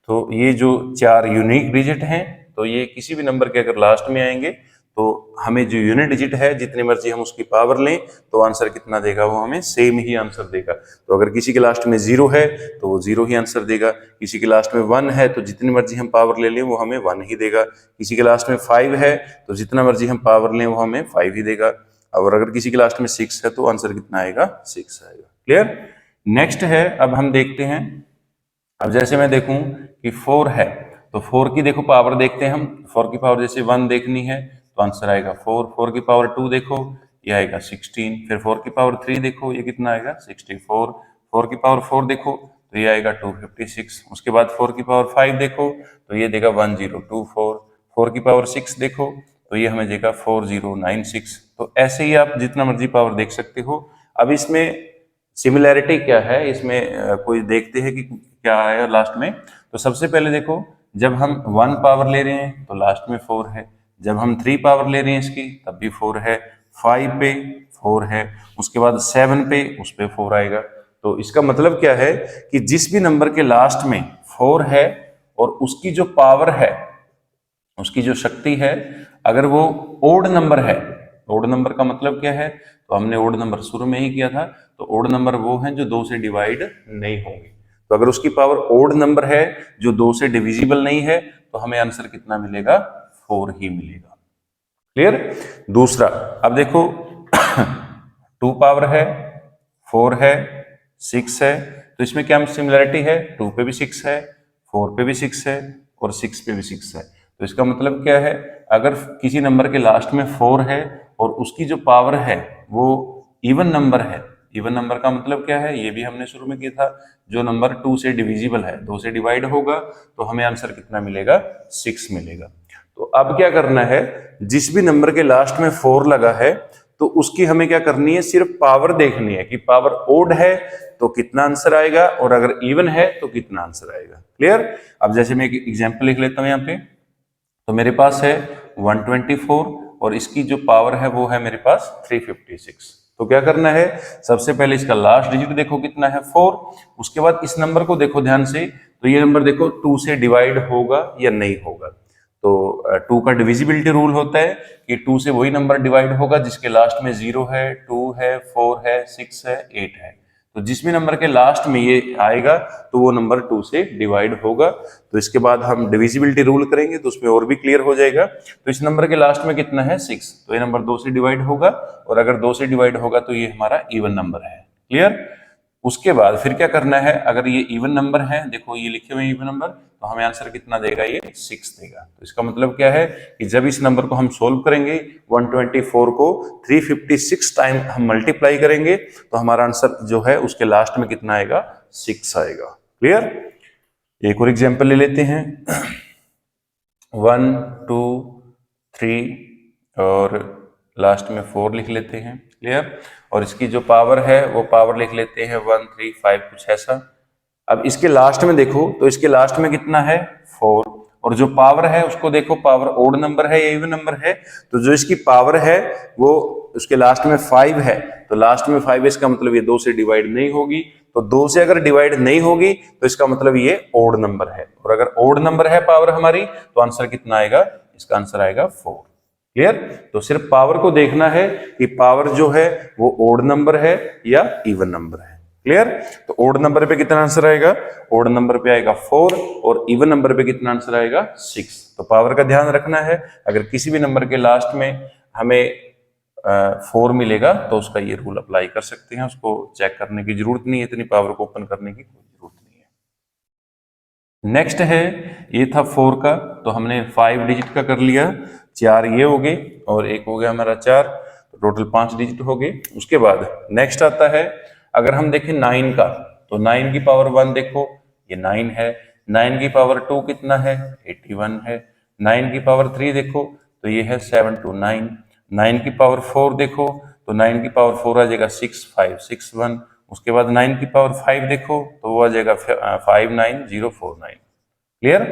तो ये जो 4 यूनिक डिजिट हैं तो ये किसी भी नंबर के अगर लास्ट में आएंगे तो हमें जो यूनिट डिजिट है जितनी मर्जी हम उसकी पावर लें तो आंसर कितना देगा, वो हमें सेम ही आंसर देगा। तो अगर किसी के लास्ट में 0 है तो वो 0 ही आंसर देगा। किसी के लास्ट में 1 है तो जितनी मर्जी हम पावर ले लें वो हमें 1 ही देगा। किसी के लास्ट में 5 है तो जितना मर्जी हम पावर लें वो हमें 5 ही देगा। और अगर किसी के लास्ट में 6 है तो आंसर कितना आएगा, 6 आएगा। क्लियर। नेक्स्ट है, अब हम देखते हैं, अब जैसे मैं देखूं कि 4 है तो 4 की देखो पावर देखते हैं हम। 4 की पावर जैसे 1 देखनी है तो आंसर आएगा 4। 4 की पावर 2 देखो ये आएगा 16। फिर 4 की पावर 3 देखो ये कितना आएगा, 64। 4 की पावर 4 देखो तो ये आएगा 256। उसके बाद 4 की पावर 5 देखो तो ये देगा 1024। 4 की पावर 6 देखो तो ये हमें देगा 4096। तो ऐसे ही आप जितना मर्जी पावर देख सकते हो। अब इसमें सिमिलैरिटी क्या है, इसमें कोई देखते हैं कि क्या आएगा लास्ट में। तो सबसे पहले देखो, जब हम 1 पावर ले रहे हैं तो लास्ट में 4 है। जब हम 3 पावर ले रहे हैं इसकी तब भी 4 है। 5 पे 4 है, उसके बाद 7 पे उस पे 4 आएगा। तो इसका मतलब क्या है कि जिस भी नंबर के लास्ट में 4 है और उसकी जो पावर है, उसकी जो शक्ति है, अगर वो ओड नंबर है, ओड नंबर का मतलब क्या है, तो हमने ओड नंबर शुरू में ही किया था। तो ओड नंबर वो हैं जो 2 से डिवाइड नहीं होंगे। तो अगर उसकी पावर ओड नंबर है जो 2 से डिविजिबल नहीं है तो हमें आंसर कितना मिलेगा, 4 ही मिलेगा। क्लियर। दूसरा, अब देखो 2 पावर है, 4 है, 6 है, तो इसमें क्या सिमिलरिटी है, 2 पे भी 6 है, 4 पे भी 6 है और 6 पे भी 6 है। तो इसका मतलब क्या है, अगर किसी नंबर के लास्ट में 4 है और उसकी जो पावर है वो इवन नंबर है। इवन नंबर का मतलब क्या है, ये भी हमने शुरू में किया था, जो नंबर 2 से डिविजिबल है, 2 से डिवाइड होगा तो हमें आंसर कितना मिलेगा, 6 मिलेगा। तो अब क्या करना है, जिस भी नंबर के लास्ट में 4 लगा है तो उसकी हमें क्या करनी है, सिर्फ पावर देखनी है कि पावर ओड है तो कितना आंसर आएगा और अगर इवन है तो कितना आंसर आएगा। क्लियर। अब जैसे मैं एक एग्जांपल लिख लेता हूं यहाँ पे। तो मेरे पास है 124 और इसकी जो पावर है वो है मेरे पास 356। तो क्या करना है, सबसे पहले इसका लास्ट डिजिट देखो कितना है, 4। उसके बाद इस नंबर को देखो ध्यान से, तो ये नंबर देखो 2 से डिवाइड होगा या नहीं होगा। तो 2 का डिविजिबिलिटी रूल होता है कि 2 से वही नंबर डिवाइड होगा जिसके लास्ट में 0 है, 2 है, 4 है, 6 है, 8 है। तो जिस भी नंबर के लास्ट में ये आएगा तो वो नंबर 2 से डिवाइड होगा। तो इसके बाद हम डिविजिबिलिटी रूल करेंगे तो उसमें और भी क्लियर हो जाएगा। तो इस नंबर के लास्ट में कितना है, 6, तो ये नंबर 2 से डिवाइड होगा और अगर 2 से डिवाइड होगा तो ये हमारा इवन नंबर है। क्लियर। उसके बाद फिर क्या करना है, अगर ये इवन नंबर है, देखो ये लिखे हुए इवन नंबर, तो हमें आंसर कितना देगा, ये 6 देगा। तो इसका मतलब क्या है कि जब इस नंबर को हम सोल्व करेंगे, 124 को 356 टाइम हम मल्टीप्लाई करेंगे तो हमारा आंसर जो है उसके लास्ट में कितना आएगा, 6 आएगा। क्लियर। एक और एग्जाम्पल ले लेते हैं। 1 2 3 और लास्ट में 4 लिख लेते हैं। क्लियर। और इसकी जो पावर है वो पावर लिख लेते हैं 1 3 5 कुछ ऐसा। अब इसके लास्ट में देखो तो इसके लास्ट में कितना है, 4, और जो पावर है उसको देखो, पावर ओड नंबर है या इवन नंबर है। तो जो इसकी पावर है वो उसके लास्ट में 5 है, तो लास्ट में 5 है, इसका मतलब ये 2 से डिवाइड नहीं होगी। तो 2 से अगर डिवाइड नहीं होगी तो इसका मतलब ये ओड नंबर है, और अगर ओड नंबर है पावर हमारी तो आंसर कितना आएगा, इसका आंसर आएगा 4। क्लियर। तो सिर्फ पावर को देखना है कि पावर जो है वो ओड नंबर है या इवन नंबर है। क्लियर। तो ओड नंबर पे कितना आंसर आएगा, ओड नंबर पे आएगा 4 और इवन नंबर पे कितना आंसर आएगा 6। तो पावर का ध्यान रखना है, अगर किसी भी नंबर के लास्ट में हमें 4 मिलेगा तो उसका ये रूल अप्लाई कर सकते हैं, उसको चेक करने की जरूरत नहीं है, इतनी पावर को ओपन करने की कोई जरूरत नहीं है। नेक्स्ट है, ये था 4 का, तो हमने 5 डिजिट का कर लिया, 4 ये हो गए और एक हो गया हमारा 4, तो टोटल 5 डिजिट हो गए। उसके बाद नेक्स्ट आता है, अगर हम देखें 9 का, तो 9 की पावर 1 देखो ये 9 है, 9 की पावर 2 कितना है 81 है, 9 की पावर 3 देखो तो ये है 729, 9 की पावर 4 देखो तो 9 की पावर 4 आ जाएगा 6561, उसके बाद 9 की पावर 5 देखो तो वो आ जाएगा 59049। क्लियर।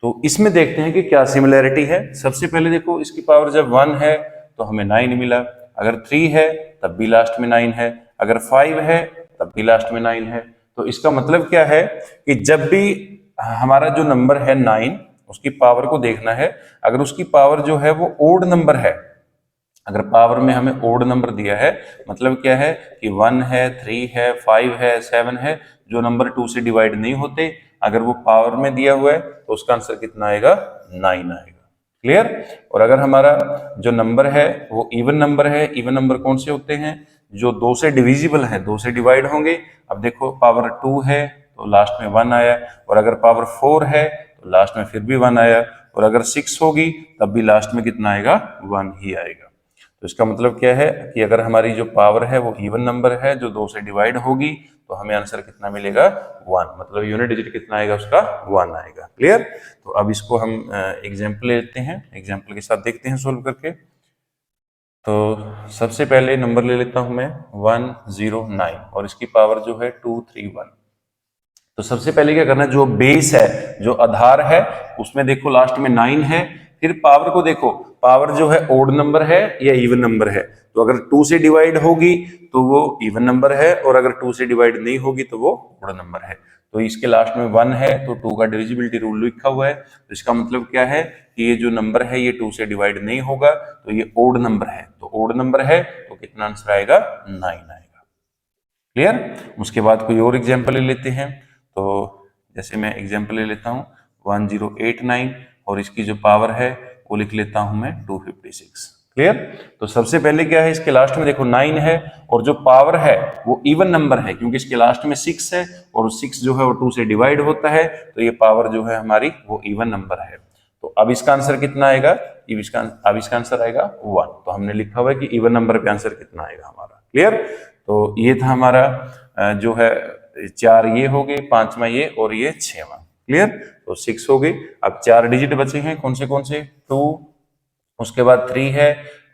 तो इसमें देखते हैं कि क्या सिमिलैरिटी है। सबसे पहले देखो इसकी पावर जब 1 है तो हमें 9 मिला, अगर 3 है तब भी लास्ट में 9 है, अगर 5 है तब भी लास्ट में 9 है। तो इसका मतलब क्या है कि जब भी हमारा जो नंबर है 9 उसकी पावर को देखना है, अगर उसकी पावर जो है वो ओड नंबर है, अगर पावर में हमें ओड नंबर दिया है मतलब क्या है कि 1 है 3 है 5 है 7 है, जो नंबर 2 से डिवाइड नहीं होते, अगर वो पावर में दिया हुआ है तो उसका आंसर कितना आएगा 9 आएगा। क्लियर। और अगर हमारा जो नंबर है वो इवन नंबर है, इवन नंबर कौन से होते हैं जो 2 से डिविजिबल है, 2 से डिवाइड होंगे। अब देखो पावर 2 है तो लास्ट में 1 आया, और अगर पावर 4 है तो लास्ट में फिर भी 1 आया, और अगर 6 होगी तब भी लास्ट में कितना आएगा 1 ही आएगा। तो इसका मतलब क्या है कि अगर हमारी जो पावर है वो इवन नंबर है जो 2 से डिवाइड होगी तो हमें आंसर कितना मिलेगा 1, मतलब यूनिट डिजिट कितना आएगा उसका 1 आएगा। क्लियर। तो अब इसको हम एग्जाम्पल लेते हैं, एग्जाम्पल के साथ देखते हैं सोल्व करके। तो सबसे पहले नंबर ले लेता हूं मैं 109 और इसकी पावर जो है 231। तो सबसे पहले क्या करना है, जो बेस है जो आधार है उसमें देखो लास्ट में 9 है, फिर पावर को देखो, पावर जो है ओड नंबर है या इवन नंबर है, तो अगर 2 से डिवाइड होगी तो वो इवन नंबर है, और अगर 2 से डिवाइड नहीं होगी तो वो ओड नंबर है। तो इसके लास्ट में 1 है तो 2 का डिविजिबिलिटी रूल लिखा हुआ है, तो इसका मतलब क्या है कि ये जो नंबर है ये 2 से डिवाइड नहीं होगा, तो ये ओड नंबर है, तो ओड नंबर है तो कितना आंसर आएगा 9 आएगा। क्लियर। उसके बाद कोई और एग्जाम्पल ले लेते हैं, तो जैसे मैं एग्जाम्पल ले लेता हूँ 1089 और इसकी जो पावर है वो लिख लेता हूं मैं 256। क्लियर। तो सबसे पहले क्या है, इसके लास्ट में देखो 9 है और जो पावर है वो इवन नंबर है क्योंकि इसके लास्ट में 6 है और 6 जो है वो 2 से डिवाइड होता है, तो ये पावर जो है हमारी वो इवन नंबर है। तो अब इसका आंसर कितना आएगा, अब इसका आंसर आएगा 1। तो हमने लिखा हुआ है कि इवन नंबर पे आंसर कितना आएगा हमारा। क्लियर। तो ये था हमारा जो है 4 ये हो गए, 5वां ये और ये 6वां। क्लियर। तो 6 हो गई। अब 4 डिजिट बचे हैं, कौन से 2, उसके बाद 3 है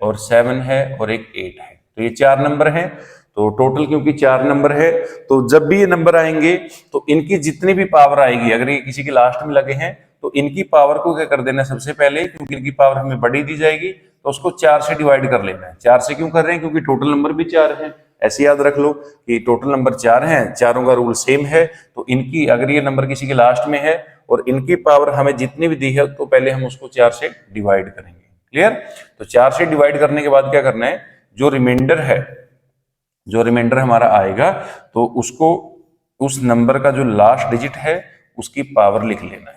और 7 है और एक 8 है, तो ये 4 नंबर हैं। तो टोटल क्योंकि 4 नंबर है तो जब भी ये नंबर आएंगे तो इनकी जितनी भी पावर आएगी, अगर ये किसी के लास्ट में लगे हैं तो इनकी पावर को क्या कर देना है सबसे पहले, क्योंकि इनकी पावर हमें बड़ी दी जाएगी तो उसको 4 से डिवाइड कर लेना है। 4 से क्यों कर रहे हैं, क्योंकि टोटल नंबर भी 4 है। ऐसे याद रख लो कि टोटल नंबर 4 हैं, चारों का रूल सेम है, तो इनकी अगर ये नंबर किसी के लास्ट में है और इनकी पावर हमें जितनी भी दी है तो पहले हम उसको 4 से डिवाइड करेंगे। क्लियर। तो 4 से डिवाइड करने के बाद क्या करना है, जो रिमाइंडर है, जो रिमाइंडर हमारा आएगा तो उसको उस नंबर का जो लास्ट डिजिट है उसकी पावर लिख लेना है।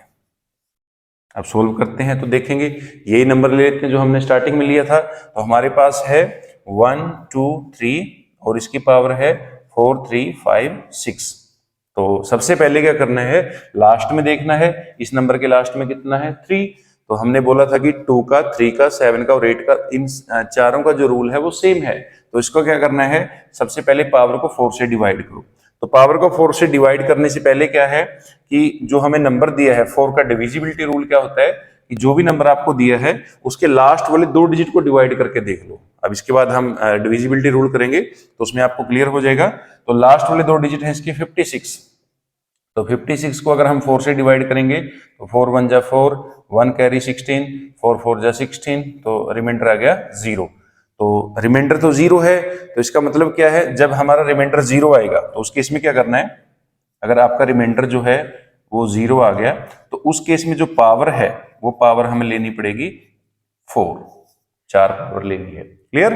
अब सोल्व करते हैं तो देखेंगे यही नंबर ले लेते हैं जो हमने स्टार्टिंग में लिया था। तो हमारे पास है 1 2 3 और इसकी पावर है 4 3 5 6। तो सबसे पहले क्या करना है, लास्ट में देखना है, इस नंबर के लास्ट में कितना है 3। तो हमने बोला था कि 2 का 3 का 7 का और 8 का, इन चारों का जो रूल है वो सेम है। तो इसको क्या करना है, सबसे पहले पावर को 4 से डिवाइड करो। तो पावर को 4 से डिवाइड करने से पहले क्या है कि जो हमें नंबर दिया है 4 का डिविजिबिलिटी रूल क्या होता है कि जो भी नंबर आपको दिया है उसके लास्ट वाले 2 डिजिट को डिवाइड करके देख लो। अब इसके बाद हम डिविजिबिलिटी रूल करेंगे तो उसमें आपको क्लियर हो जाएगा। तो लास्ट वाले 2 डिजिट हैं इसके 56। तो 56 को अगर हम 4 से डिवाइड करेंगे तो 4 1 जा 4, 1 कैरी 16, 4 4 जा 16, तो रिमाइंडर आ गया 0। तो रिमाइंडर तो 0 है, तो इसका मतलब क्या है, जब हमारा रिमाइंडर 0 आएगा तो उस केस में क्या करना है, अगर आपका रिमाइंडर जो है वो 0 आ गया तो उस केस में जो पावर है वो पावर हमें लेनी पड़ेगी 4। 4 पावर लेनी है। क्लियर?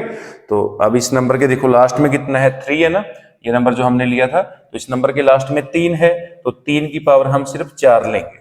तो अब इस नंबर के देखो लास्ट में कितना है, 3 है ना, ये नंबर जो हमने लिया था, तो इस नंबर के लास्ट में 3 है, तो 3 की पावर हम सिर्फ 4 लेंगे।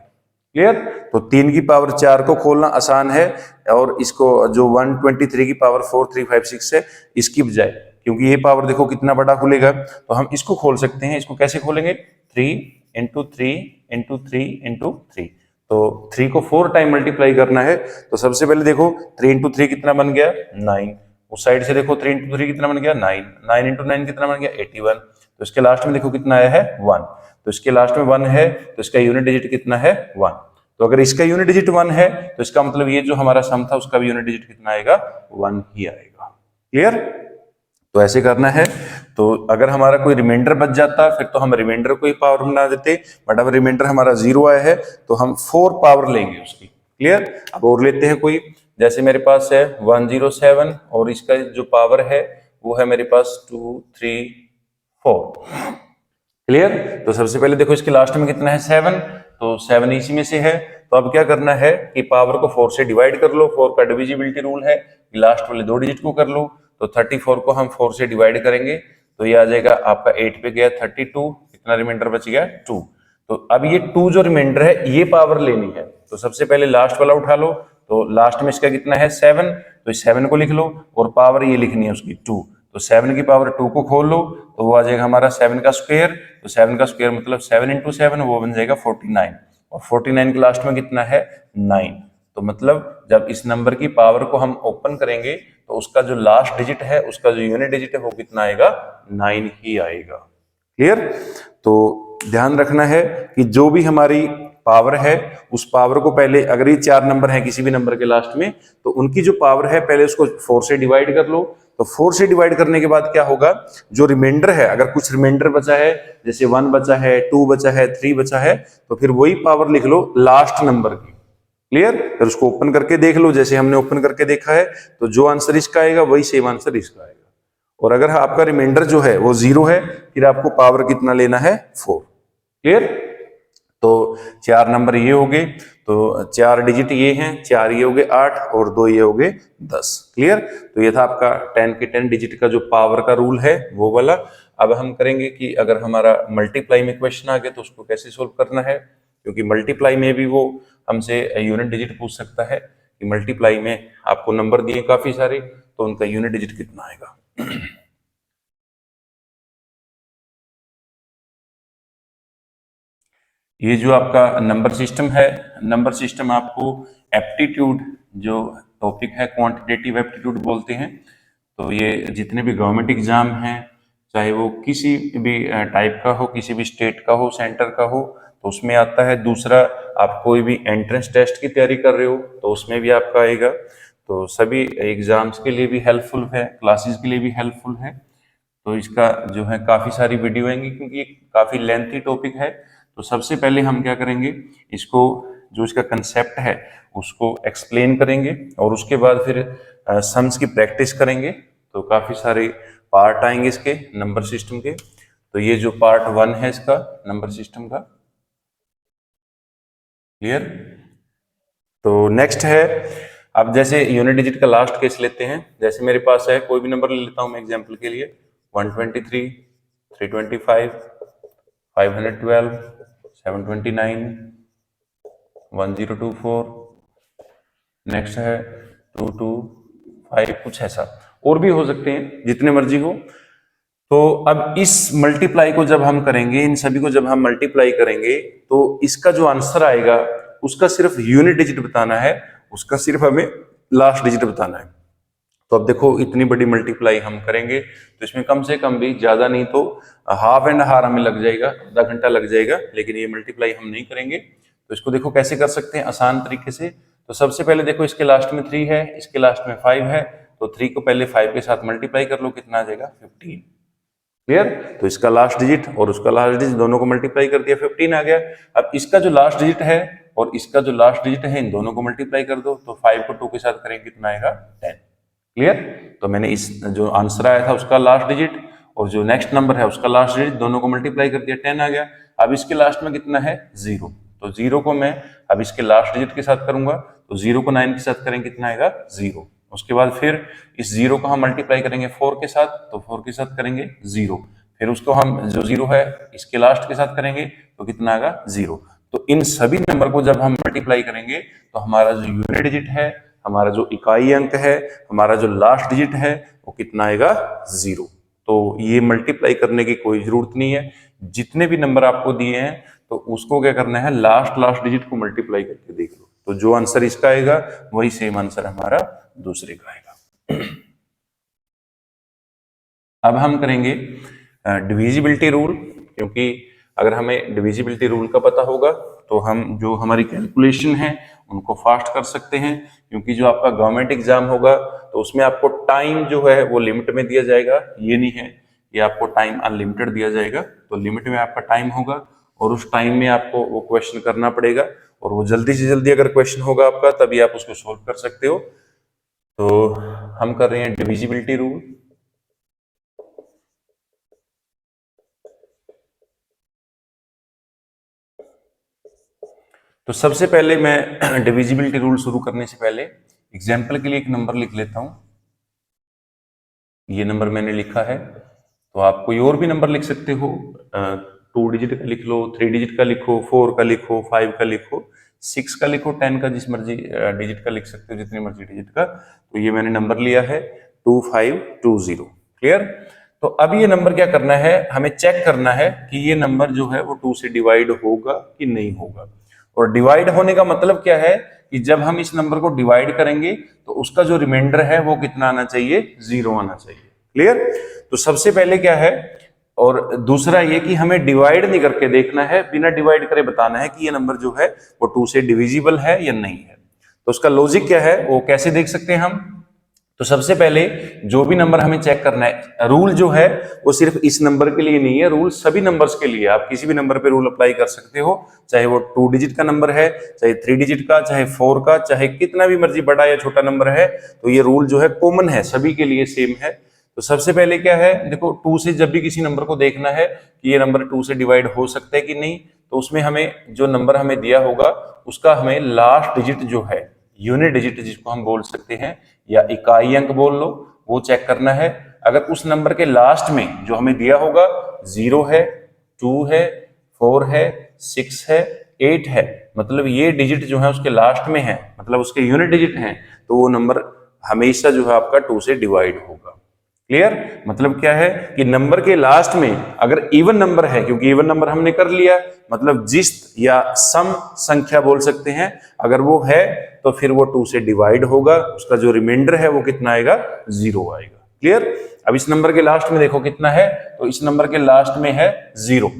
क्लियर? तो 3 की पावर 4 को खोलना आसान है, और इसको जो 123 की पावर 4 3 5 6 है, इसकी बजाय, क्योंकि ये पावर देखो कितना बड़ा खुलेगा, तो हम इसको खोल सकते हैं। इसको कैसे खोलेंगे, 3 इंटू 3 इंटू 3 इंटू 3। तो 3 को 4 टाइम मल्टीप्लाई करना है, तो सबसे पहले देखो 3 इंटू 3 कितना बन गया, 9। उस साइड से देखो 3 इंटू 3 कितना बन गया, 9। 9 इंटू 9 कितना बन गया, 81। तो इसके लास्ट में देखो कितना आया है, 1। तो इसके लास्ट में 1 है, तो इसका यूनिट डिजिट कितना है, 1। तो अगर इसका यूनिट डिजिट 1 है, तो इसका मतलब ये जो हमारा सम था उसका भी यूनिट डिजिट कितना आएगा, 1 ही आएगा। क्लियर? तो ऐसे करना है। तो अगर हमारा कोई रिमाइंडर बच जाता फिर तो हम रिमाइंडर को ही पावर बना देते, बट अब रिमाइंडर हमारा 0 आया है तो हम 4 पावर लेंगे उसकी। क्लियर? अब और लेते हैं कोई, जैसे मेरे पास है 107 और इसका जो पावर है वो है मेरे पास 2 3 4। क्लियर? तो सबसे पहले देखो इसके लास्ट में कितना है, 7, तो 7 इसी में से है। तो अब क्या करना है कि पावर को 4 से डिवाइड कर लो, 4 का डिविजिबिलिटी रूल है, लास्ट वाले 2 डिजिट को कर लो। तो 34 को हम 4 से डिवाइड करेंगे तो ये आ जाएगा आपका 8 पे गया 32, कितना रिमाइंडर बच गया, 2। तो अब ये 2 जो रिमाइंडर है ये पावर लेनी है, तो सबसे पहले लास्ट वाला उठा लो। तो लास्ट में इसका कितना है, 7, तो इस 7 को लिख लो और पावर ये लिखनी है उसकी 2। तो 7 की पावर 2 को खोल लो तो वो आ जाएगा हमारा 7 का स्क्वायर। तो 7 का स्क्वायर मतलब 7 इंटू 7 वो बन जाएगा 49, और 49 के लास्ट में कितना है, 9। तो मतलब जब इस नंबर की पावर को हम ओपन करेंगे तो उसका जो लास्ट डिजिट है, उसका जो यूनिट डिजिट है वो कितना आएगा, 9 ही आएगा। क्लियर? तो ध्यान रखना है कि जो भी हमारी पावर है उस पावर को पहले, अगर ये 4 नंबर है किसी भी नंबर के लास्ट में, तो उनकी जो पावर है पहले उसको 4 से डिवाइड कर लो। तो 4 से डिवाइड करने के बाद क्या होगा, जो रिमाइंडर है, अगर कुछ रिमाइंडर बचा है, जैसे 1 बचा है, 2 बचा है, 3 बचा है, तो फिर वही पावर लिख लो लास्ट नंबर की। क्लियर? फिर उसको ओपन करके देख लो, जैसे हमने ओपन करके देखा है, तो जो आंसर इसका आएगा वही सेम आंसर इसका आएगा। और अगर आपका रिमाइंडर जो है वो 0 है, फिर आपको पावर कितना लेना है, 4। क्लियर? तो 4 नंबर ये हो गए, तो 4 डिजिट ये हैं, 4 ये हो गए 8 और 2 ये हो गए 10। क्लियर? तो ये था आपका 10 के 10 डिजिट का जो पावर का रूल है वो वाला। अब हम करेंगे कि अगर हमारा मल्टीप्लाई में क्वेश्चन आ गया तो उसको कैसे सोल्व करना है, क्योंकि मल्टीप्लाई में भी वो हमसे यूनिट डिजिट पूछ सकता है कि मल्टीप्लाई में आपको नंबर दिए काफी सारे, तो उनका यूनिट डिजिट कितना आएगा। ये जो आपका नंबर सिस्टम है, नंबर सिस्टम आपको एप्टीट्यूड जो टॉपिक है, क्वांटिटेटिव एप्टीट्यूड बोलते हैं। तो ये जितने भी गवर्नमेंट एग्जाम हैं, चाहे वो किसी भी टाइप का हो, किसी भी स्टेट का हो, सेंटर का हो, तो उसमें आता है। दूसरा, आप कोई भी एंट्रेंस टेस्ट की तैयारी कर रहे हो तो उसमें भी आपका आएगा। तो सभी एग्जाम्स के लिए भी हेल्पफुल है, क्लासेस के लिए भी हेल्पफुल है। तो इसका जो है काफ़ी सारी वीडियो आएंगी, क्योंकि ये काफ़ी लेंथी टॉपिक है। तो सबसे पहले हम क्या करेंगे, इसको जो इसका कंसेप्ट है उसको एक्सप्लेन करेंगे, और उसके बाद फिर सम्स की प्रैक्टिस करेंगे। तो काफ़ी सारे पार्ट आएंगे इसके नंबर सिस्टम के। तो ये जो पार्ट 1 है इसका नंबर सिस्टम का। क्लियर? तो नेक्स्ट है, अब जैसे यूनिट डिजिट का लास्ट केस लेते हैं। जैसे मेरे पास है, कोई भी नंबर ले लेता हूं मैं एग्जांपल के लिए, 123, 325, 512, 729, 1024, नेक्स्ट है 225, कुछ ऐसा और भी हो सकते हैं, जितने मर्जी हो। तो अब इस मल्टीप्लाई को जब हम करेंगे, इन सभी को जब हम मल्टीप्लाई करेंगे, तो इसका जो आंसर आएगा उसका सिर्फ यूनिट डिजिट बताना है, उसका सिर्फ हमें लास्ट डिजिट बताना है। तो अब देखो इतनी बड़ी मल्टीप्लाई हम करेंगे तो इसमें कम से कम भी ज्यादा नहीं तो हाफ एंड हार हमें लग जाएगा, आधा घंटा लग जाएगा, लेकिन ये मल्टीप्लाई हम नहीं करेंगे। तो इसको देखो कैसे कर सकते हैं आसान तरीके से। तो सबसे पहले देखो इसके लास्ट में 3 है, इसके लास्ट में 5 है, तो 3 को पहले 5 के साथ मल्टीप्लाई कर लो, कितना आ जाएगा, 15। क्लियर? तो इसका लास्ट डिजिट और उसका लास्ट डिजिट दोनों को मल्टीप्लाई कर दिया, 15 आ गया। अब इसका जो लास्ट डिजिट है और इसका जो लास्ट डिजिट है, इन दोनों को मल्टीप्लाई कर दो, तो 5 को 2 के साथ करेंगे, कितना आएगा, 10। क्लियर? तो मैंने इस जो आंसर आया था उसका लास्ट डिजिट और जो नेक्स्ट नंबर है उसका लास्ट डिजिट दोनों को मल्टीप्लाई कर दिया, 10 आ गया। अब इसके लास्ट में कितना है, 0। तो 0 को मैं अब इसके लास्ट डिजिट के साथ करूंगा, तो 0 को 9 के साथ करें, कितना आएगा, 0। उसके बाद फिर इस 0 को हम मल्टीप्लाई करेंगे 4 के साथ, तो 4 के साथ करेंगे 0, फिर उसको हम जो 0 है इसके लास्ट के साथ करेंगे तो कितना आएगा 0। तो इन सभी नंबर को जब हम मल्टीप्लाई करेंगे तो हमारा जो यूनिट डिजिट है, हमारा जो इकाई अंक है, हमारा जो लास्ट डिजिट है वो कितना आएगा 0। तो ये मल्टीप्लाई करने की कोई जरूरत नहीं है, जितने भी नंबर आपको दिए हैं तो उसको क्या करना है, लास्ट डिजिट को मल्टीप्लाई करके देख लो, तो जो आंसर इसका आएगा वही सेम आंसर हमारा दूसरे का आएगा। अब हम करेंगे डिविजिबिलिटी रूल, क्योंकि अगर हमें डिविजिबिलिटी रूल का पता होगा तो हम जो हमारी कैलकुलेशन है उनको फास्ट कर सकते हैं, क्योंकि जो आपका गवर्नमेंट एग्जाम होगा तो उसमें आपको टाइम जो है वो लिमिट में दिया जाएगा, ये नहीं है कि आपको टाइम अनलिमिटेड दिया जाएगा, तो लिमिट में आपका टाइम होगा और उस टाइम में आपको वो क्वेश्चन करना पड़ेगा, और वो जल्दी से जल्दी अगर क्वेश्चन होगा आपका तभी आप उसको सोल्व कर सकते हो। तो हम कर रहे हैं डिविजिबिलिटी रूल। तो सबसे पहले मैं डिविजिबिलिटी रूल शुरू करने से पहले एग्जाम्पल के लिए एक नंबर लिख लेता हूं। ये नंबर मैंने लिखा है, तो आप कोई और भी नंबर लिख सकते हो, 2 डिजिट का लिख लो, 3 डिजिट का लिखो, 4 का लिखो, 5 का लिखो, 6 का लिखो, 10 का, जिस मर्जी डिजिट का लिख सकते हो, जितनी मर्जी डिजिट का। तो ये मैंने नंबर लिया है 2520। क्लियर। तो अब ये नंबर क्या करना है, हमें चेक करना है कि ये नंबर जो है वो 2 से डिवाइड होगा कि नहीं होगा। और डिवाइड होने का मतलब क्या है कि जब हम इस नंबर को डिवाइड करेंगे तो उसका जो रिमाइंडर है वो कितना आना चाहिए, 0 आना चाहिए। क्लियर। तो सबसे पहले क्या है, और दूसरा ये कि हमें डिवाइड नहीं करके देखना है, बिना डिवाइड करे बताना है कि ये नंबर जो है वो 2 से डिविजिबल है या नहीं है। तो उसका लॉजिक क्या है, वो कैसे देख सकते हैं हम। तो सबसे पहले जो भी नंबर हमें चेक करना है, रूल जो है वो सिर्फ इस नंबर के लिए नहीं है, रूल सभी नंबर्स के लिए। आप किसी भी नंबर पे रूल अप्लाई कर सकते हो, चाहे वो 2 डिजिट का नंबर है, चाहे 3 डिजिट का, चाहे 4 का, चाहे कितना भी मर्जी बड़ा या छोटा नंबर है, तो ये रूल जो है कॉमन है, सभी के लिए सेम है। तो सबसे पहले क्या है, देखो 2 से जब भी किसी नंबर को देखना है कि ये नंबर 2 से डिवाइड हो सकता है कि नहीं, तो उसमें हमें जो नंबर हमें दिया होगा उसका हमें लास्ट डिजिट जो है, यूनिट डिजिट जिसको हम बोल सकते हैं या इकाई अंक बोल लो, वो चेक करना है। अगर उस नंबर के लास्ट में जो हमें दिया होगा 0 है, 2 है, 4 है, 6 है, 8 है, मतलब ये डिजिट जो है उसके लास्ट में है, मतलब उसके यूनिट डिजिट हैं, तो वो नंबर हमेशा जो है आपका 2 से डिवाइड होगा। क्लियर। मतलब क्या है कि नंबर के लास्ट में अगर इवन नंबर है, क्योंकि इवन नंबर हमने कर लिया, मतलब जिस्त या सम संख्या बोल सकते हैं, अगर वो है तो फिर वो 2 से डिवाइड होगा, उसका जो रिमाइंडर है वो कितना आएगा, 0 आएगा। क्लियर। अब इस नंबर के लास्ट में देखो कितना है, तो इस नंबर के लास्ट में है 0,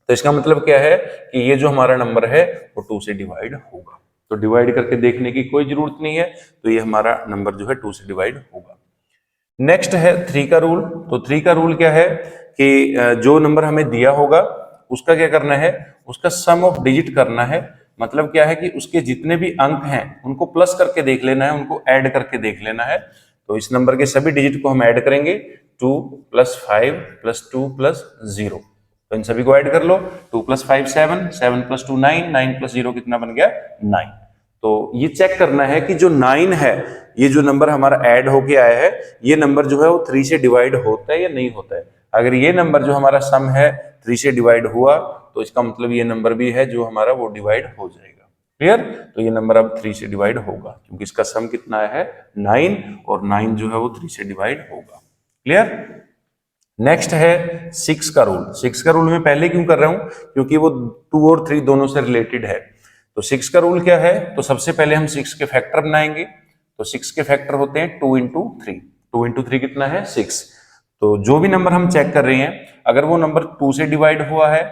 तो इसका मतलब क्या है कि ये जो हमारा नंबर है वो 2 से डिवाइड होगा। तो डिवाइड करके देखने की कोई जरूरत नहीं है, तो ये हमारा नंबर जो है 2 से डिवाइड होगा। नेक्स्ट है 3 का रूल। तो 3 का रूल क्या है कि जो नंबर हमें दिया होगा उसका क्या करना है, उसका सम ऑफ डिजिट करना है। मतलब क्या है कि उसके जितने भी अंक हैं उनको प्लस करके देख लेना है, उनको ऐड करके देख लेना है। तो इस नंबर के सभी डिजिट को हम ऐड करेंगे, 2 + 5 + 2 + 0, तो इन सभी को ऐड कर लो। 2 + 5 7, 7 + 2 9, 9 + 0 कितना बन गया, 9। तो ये चेक करना है कि जो 9 है, ये जो नंबर हमारा ऐड होके आया है, ये नंबर जो है वो 3 से डिवाइड होता है या नहीं होता है। अगर ये नंबर जो हमारा सम है 3 से डिवाइड हुआ, तो इसका मतलब ये नंबर भी है जो हमारा वो डिवाइड हो जाएगा। क्लियर। तो ये नंबर अब 3 से डिवाइड होगा, क्योंकि इसका सम कितना है 9, और 9 जो है वो 3 से डिवाइड होगा। क्लियर। नेक्स्ट है 6 का रूल। 6 का रूल मैं पहले क्यों कर रहा हूं, क्योंकि वो 2 और 3 दोनों से रिलेटेड है। तो 6 का रूल क्या है, तो सबसे पहले हम 6 के फैक्टर बनाएंगे। तो 6 के फैक्टर होते हैं 2 × 3। 2 × 3 कितना है, 6। तो जो भी नंबर हम चेक कर रहे हैं, अगर वो नंबर 2 से डिवाइड हुआ है,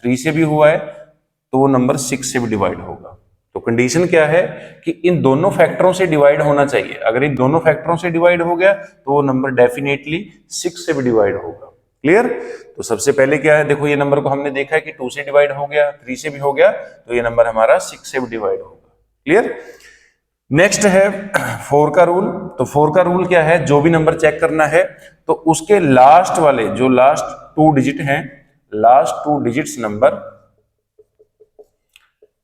3 से भी हुआ है, तो वो नंबर 6 से भी डिवाइड होगा। तो कंडीशन क्या है कि इन दोनों फैक्टरों से डिवाइड होना चाहिए। अगर इन दोनों फैक्टरों से डिवाइड हो गया तो वो नंबर डेफिनेटली 6 से भी डिवाइड होगा। क्लियर। तो सबसे पहले क्या है, देखो ये नंबर को हमने देखा है कि 2 से डिवाइड हो गया, 3 से भी हो गया, तो ये नंबर हमारा 6 से भी डिवाइड होगा। क्लियर। नेक्स्ट है 4 का रूल। तो 4 का रूल क्या है, जो भी नंबर चेक करना है तो उसके लास्ट वाले जो लास्ट 2 डिजिट हैं, लास्ट 2 डिजिट्स नंबर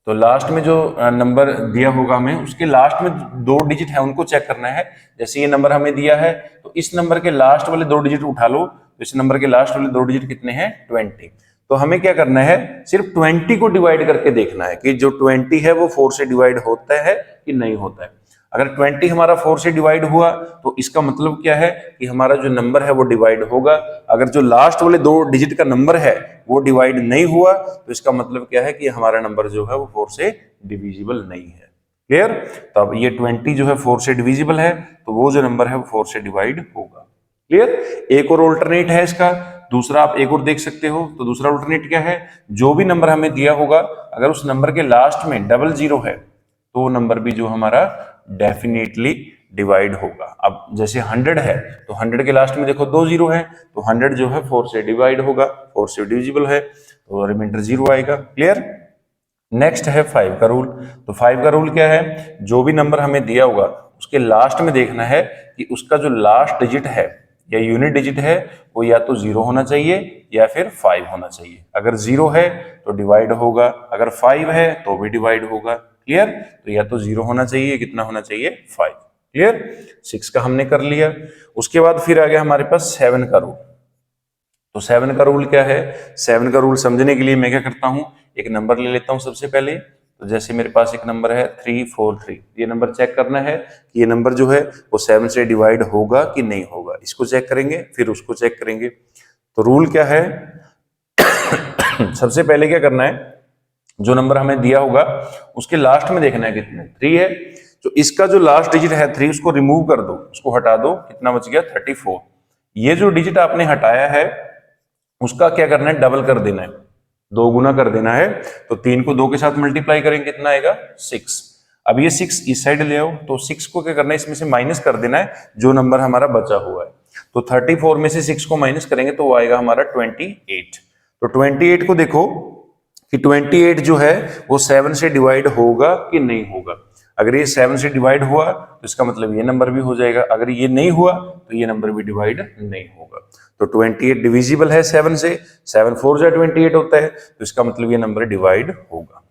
तो लास्ट में जो नंबर दिया होगा हमें उसके लास्ट में 2 डिजिट है उनको चेक करना है। जैसे ये नंबर हमें दिया है तो इस नंबर के लास्ट वाले 2 डिजिट उठा लो, तो इस नंबर के लास्ट वाले 2 डिजिट कितने हैं 20। तो हमें क्या करना है, सिर्फ 20 को डिवाइड करके देखना है कि जो 20 है वो 4 से डिवाइड होता है कि नहीं होता है। अगर 20 हमारा 4 से डिवाइड हुआ तो इसका मतलब क्या है कि हमारा जो नंबर है वो डिवाइड होगा। अगर जो लास्ट वाले 2 डिजिट का नंबर है वो डिवाइड नहीं हुआ तो इसका मतलब क्या है कि हमारा नंबर जो है वो 4 से डिविजिबल नहीं है। क्लियर? तो अब ये 20 जो है 4 से डिविजिबल है तो वो जो नंबर है वो 4 से डिवाइड होगा। क्लियर? एक और ऑल्टरनेट है इसका, दूसरा आप एक और देख सकते हो। तो दूसरा ऑल्टरनेट क्या है, जो भी नंबर हमें दिया होगा अगर उस नंबर के लास्ट में डबल जीरो है तो वो नंबर भी जो हमारा डेफिनेटली डिवाइड होगा। अब जैसे 100 है तो 100 के लास्ट में देखो 2 जीरो है तो 100 जो है 4 से डिवाइड होगा, 4 से डिविजिबल है तो रिमाइंडर 0 आएगा। क्लियर? नेक्स्ट है 5 का रूल। तो 5 का रूल क्या है, जो भी नंबर हमें दिया होगा उसके लास्ट में देखना है कि उसका जो लास्ट डिजिट है या यूनिट डिजिट है वो या तो 0 होना चाहिए या फिर 5 होना चाहिए। अगर 0 है तो डिवाइड होगा, अगर 5 है तो भी डिवाइड होगा। क्लियर? तो या तो 0 होना चाहिए, कितना होना चाहिए 5। क्लियर? 6 का हमने कर लिया। उसके बाद फिर आ गया हमारे पास 7 का रूल। तो 7 का रूल क्या है, 7 का रूल समझने के लिए मैं क्या करता हूं, एक नंबर ले लेता हूं सबसे पहले। तो जैसे मेरे पास एक नंबर है 343, ये नंबर चेक करना है कि ये नंबर जो है वो 7 से डिवाइड होगा कि नहीं होगा। इसको चेक करेंगे फिर उसको चेक करेंगे। तो रूल क्या है सबसे पहले क्या करना है, जो नंबर हमें दिया होगा उसके लास्ट में देखना है कितने 3 है। तो इसका जो लास्ट डिजिट है 3 उसको रिमूव कर दो, उसको हटा दो, कितना बच गया 34। ये जो डिजिट आपने हटाया है उसका क्या करना है, डबल कर देना है, 2 गुना कर देना है। तो 3 को 2 के साथ मल्टीप्लाई करेंगे कितना आएगा 6। अब ये 6 इस साइड ले आओ तो 6 को क्या करना है, इसमें से माइनस कर देना है जो नंबर हमारा बचा हुआ है। तो 34 में से 6 को माइनस करेंगे तो वो आएगा हमारा 28। तो 28 को देखो कि 28 जो है वो 7 से डिवाइड होगा कि नहीं होगा। अगर ये 7 से डिवाइड हुआ तो इसका मतलब ये नंबर भी हो जाएगा, अगर ये नहीं हुआ तो ये नंबर भी डिवाइड नहीं होगा। तो 28 डिविजिबल है 7 से, 7 4 जा 28 होता है तो इसका मतलब ये नंबर डिवाइड होगा।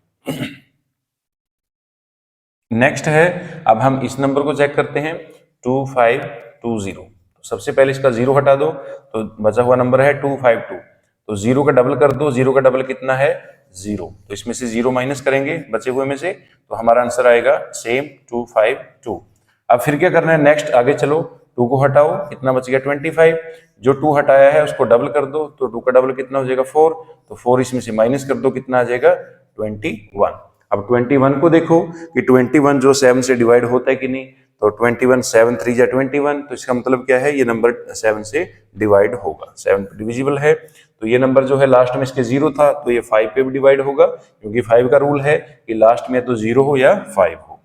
नेक्स्ट है, अब हम इस नंबर को चेक करते हैं 2520। तो सबसे पहले इसका 0 हटा दो तो बचा हुआ नंबर है 252। तो 0 का डबल कर दो, 0 का डबल कितना है 0, तो इसमें से 0 माइनस करेंगे बचे हुए में से तो हमारा आंसर आएगा सेम 252। अब फिर क्या करना है, नेक्स्ट आगे चलो, 2 को हटाओ कितना बच गया 25। जो 2 हटाया है उसको डबल कर दो तो 2 का डबल कितना हो जाएगा 4। तो 4 इसमें से माइनस कर दो कितना आ जाएगा 21। अब 21 को देखो कि 21 जो 7 से डिवाइड होता है कि नहीं। तो 21 7 3 जा 21, तो इसका मतलब क्या है, ये नंबर 7 से डिवाइड होगा, 7 डिविजिबल है। तो ये नंबर जो है लास्ट में इसके 0 था तो ये 5 पे भी डिवाइड होगा, क्योंकि 5 का रूल है कि लास्ट में तो 0 हो या 5 हो।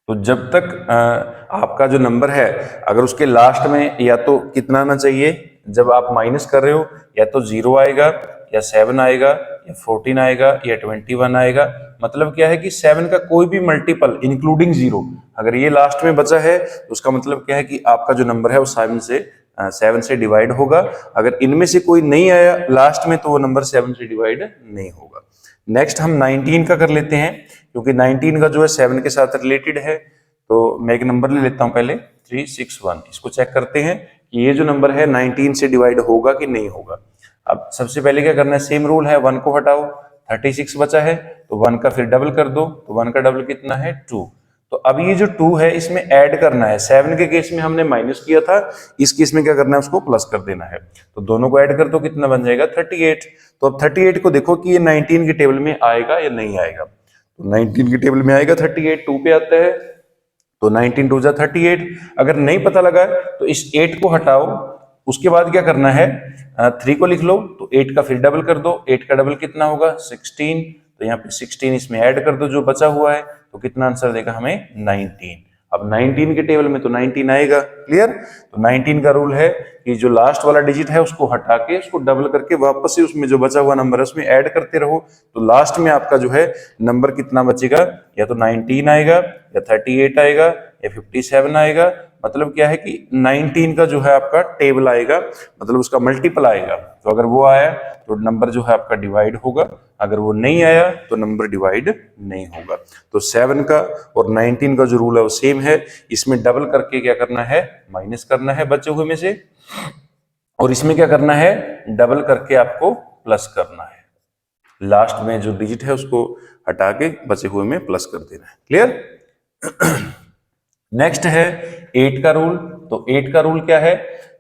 तो जब तक आपका जो नंबर है अगर उसके लास्ट में या तो कितना आना चाहिए, जब आप माइनस कर रहे हो या तो 0 आएगा या 7 आएगा या 14 आएगा या 21 आएगा। मतलब क्या है कि 7 का कोई भी मल्टीपल इंक्लूडिंग 0 अगर ये लास्ट में बचा है तो उसका मतलब क्या है कि आपका जो नंबर है वो 7 से डिवाइड होगा। अगर इनमें से कोई नहीं आया लास्ट में तो वो नंबर 7 से डिवाइड नहीं होगा। नेक्स्ट हम 19 का कर लेते हैं, क्योंकि 19 का जो है 7 के साथ रिलेटेड है। तो मैं एक नंबर ले लेता हूं पहले 361, इसको चेक करते हैं कि ये जो नंबर है 19 से डिवाइड होगा कि नहीं होगा। अब सबसे पहले क्या करना है, सेम रूल है, 1 को हटाओ, 36 बचा है तो 1 का फिर डबल कर दो, तो 1 का डबल कितना है 2। तो अब ये जो 2 है इसमें ऐड करना है, 7 के केस में हमने माइनस किया था, इस केस में क्या करना है उसको प्लस कर देना है। तो दोनों को ऐड कर दो कितना बन जाएगा 38। तो अब 38 को देखो कि ये 19 के टेबल में आएगा या नहीं आएगा। तो 19 के टेबल में आएगा 38, 2 पे आता है तो 19 2 जा 38। अगर नहीं पता लगा तो इस 8 को हटाओ, उसके बाद क्या करना है 3 को लिख लो, तो 8 का फिर डबल कर दो, 8 का डबल कितना होगा 16। तो यहाँ पे 16 इसमें ऐड कर दो जो बचा हुआ है, तो कितना आंसर देगा हमें 19। अब 19 के टेबल में तो 19 आएगा। क्लियर? तो 19 का रूल है कि जो लास्ट वाला डिजिट है उसको हटा के उसको डबल करके वापस से उसमें जो बचा हुआ नंबर है उसमें ऐड करते रहो, तो लास्ट में आपका जो है नंबर कितना बचेगा, या तो 19 आएगा या 38 आएगा या 57 आएगा। मतलब क्या है कि 19 का जो है आपका टेबल आएगा, मतलब उसका मल्टीपल आएगा। तो अगर वो आया तो नंबर जो है आपका डिवाइड होगा, अगर वो नहीं आया तो नंबर डिवाइड नहीं होगा। तो 7 का और 19 का जो रूल है वो सेम है, इसमें डबल करके क्या करना है, माइनस करना है बचे हुए में से, और इसमें क्या करना है, डबल करके आपको प्लस करना है। लास्ट में जो डिजिट है उसको हटा के बचे हुए में प्लस कर देना है। क्लियर? नेक्स्ट है 8 का रूल। तो 8 का रूल क्या है,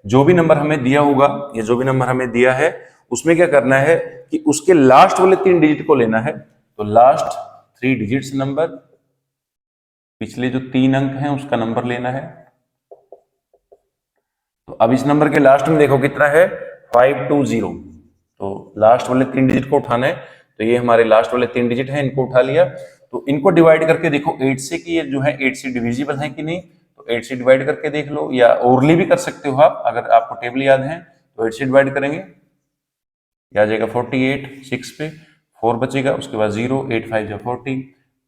जो भी नंबर हमें दिया होगा, ये जो भी नंबर हमें दिया है उसमें क्या करना है कि उसके लास्ट वाले 3 डिजिट को लेना है। तो लास्ट 3 डिजिट्स नंबर, पिछले जो 3 अंक हैं उसका नंबर लेना है। तो अब इस नंबर के लास्ट में देखो कितना है, 520। तो लास्ट वाले 3 डिजिट को उठाना है, तो ये हमारे लास्ट वाले 3 डिजिट हैं, इनको उठा लिया। तो इनको डिवाइड करके देखो 8 से कि ये जो है 8 से डिविजिबल है कि नहीं। तो 8 से डिवाइड करके देख लो, या ओरली भी कर सकते हो आप, अगर आपको टेबल याद है तो 8 से डिवाइड करेंगे, आ जाएगा 48, 6 पे 4 बचेगा, उसके बाद 0, 8 5 जा 40,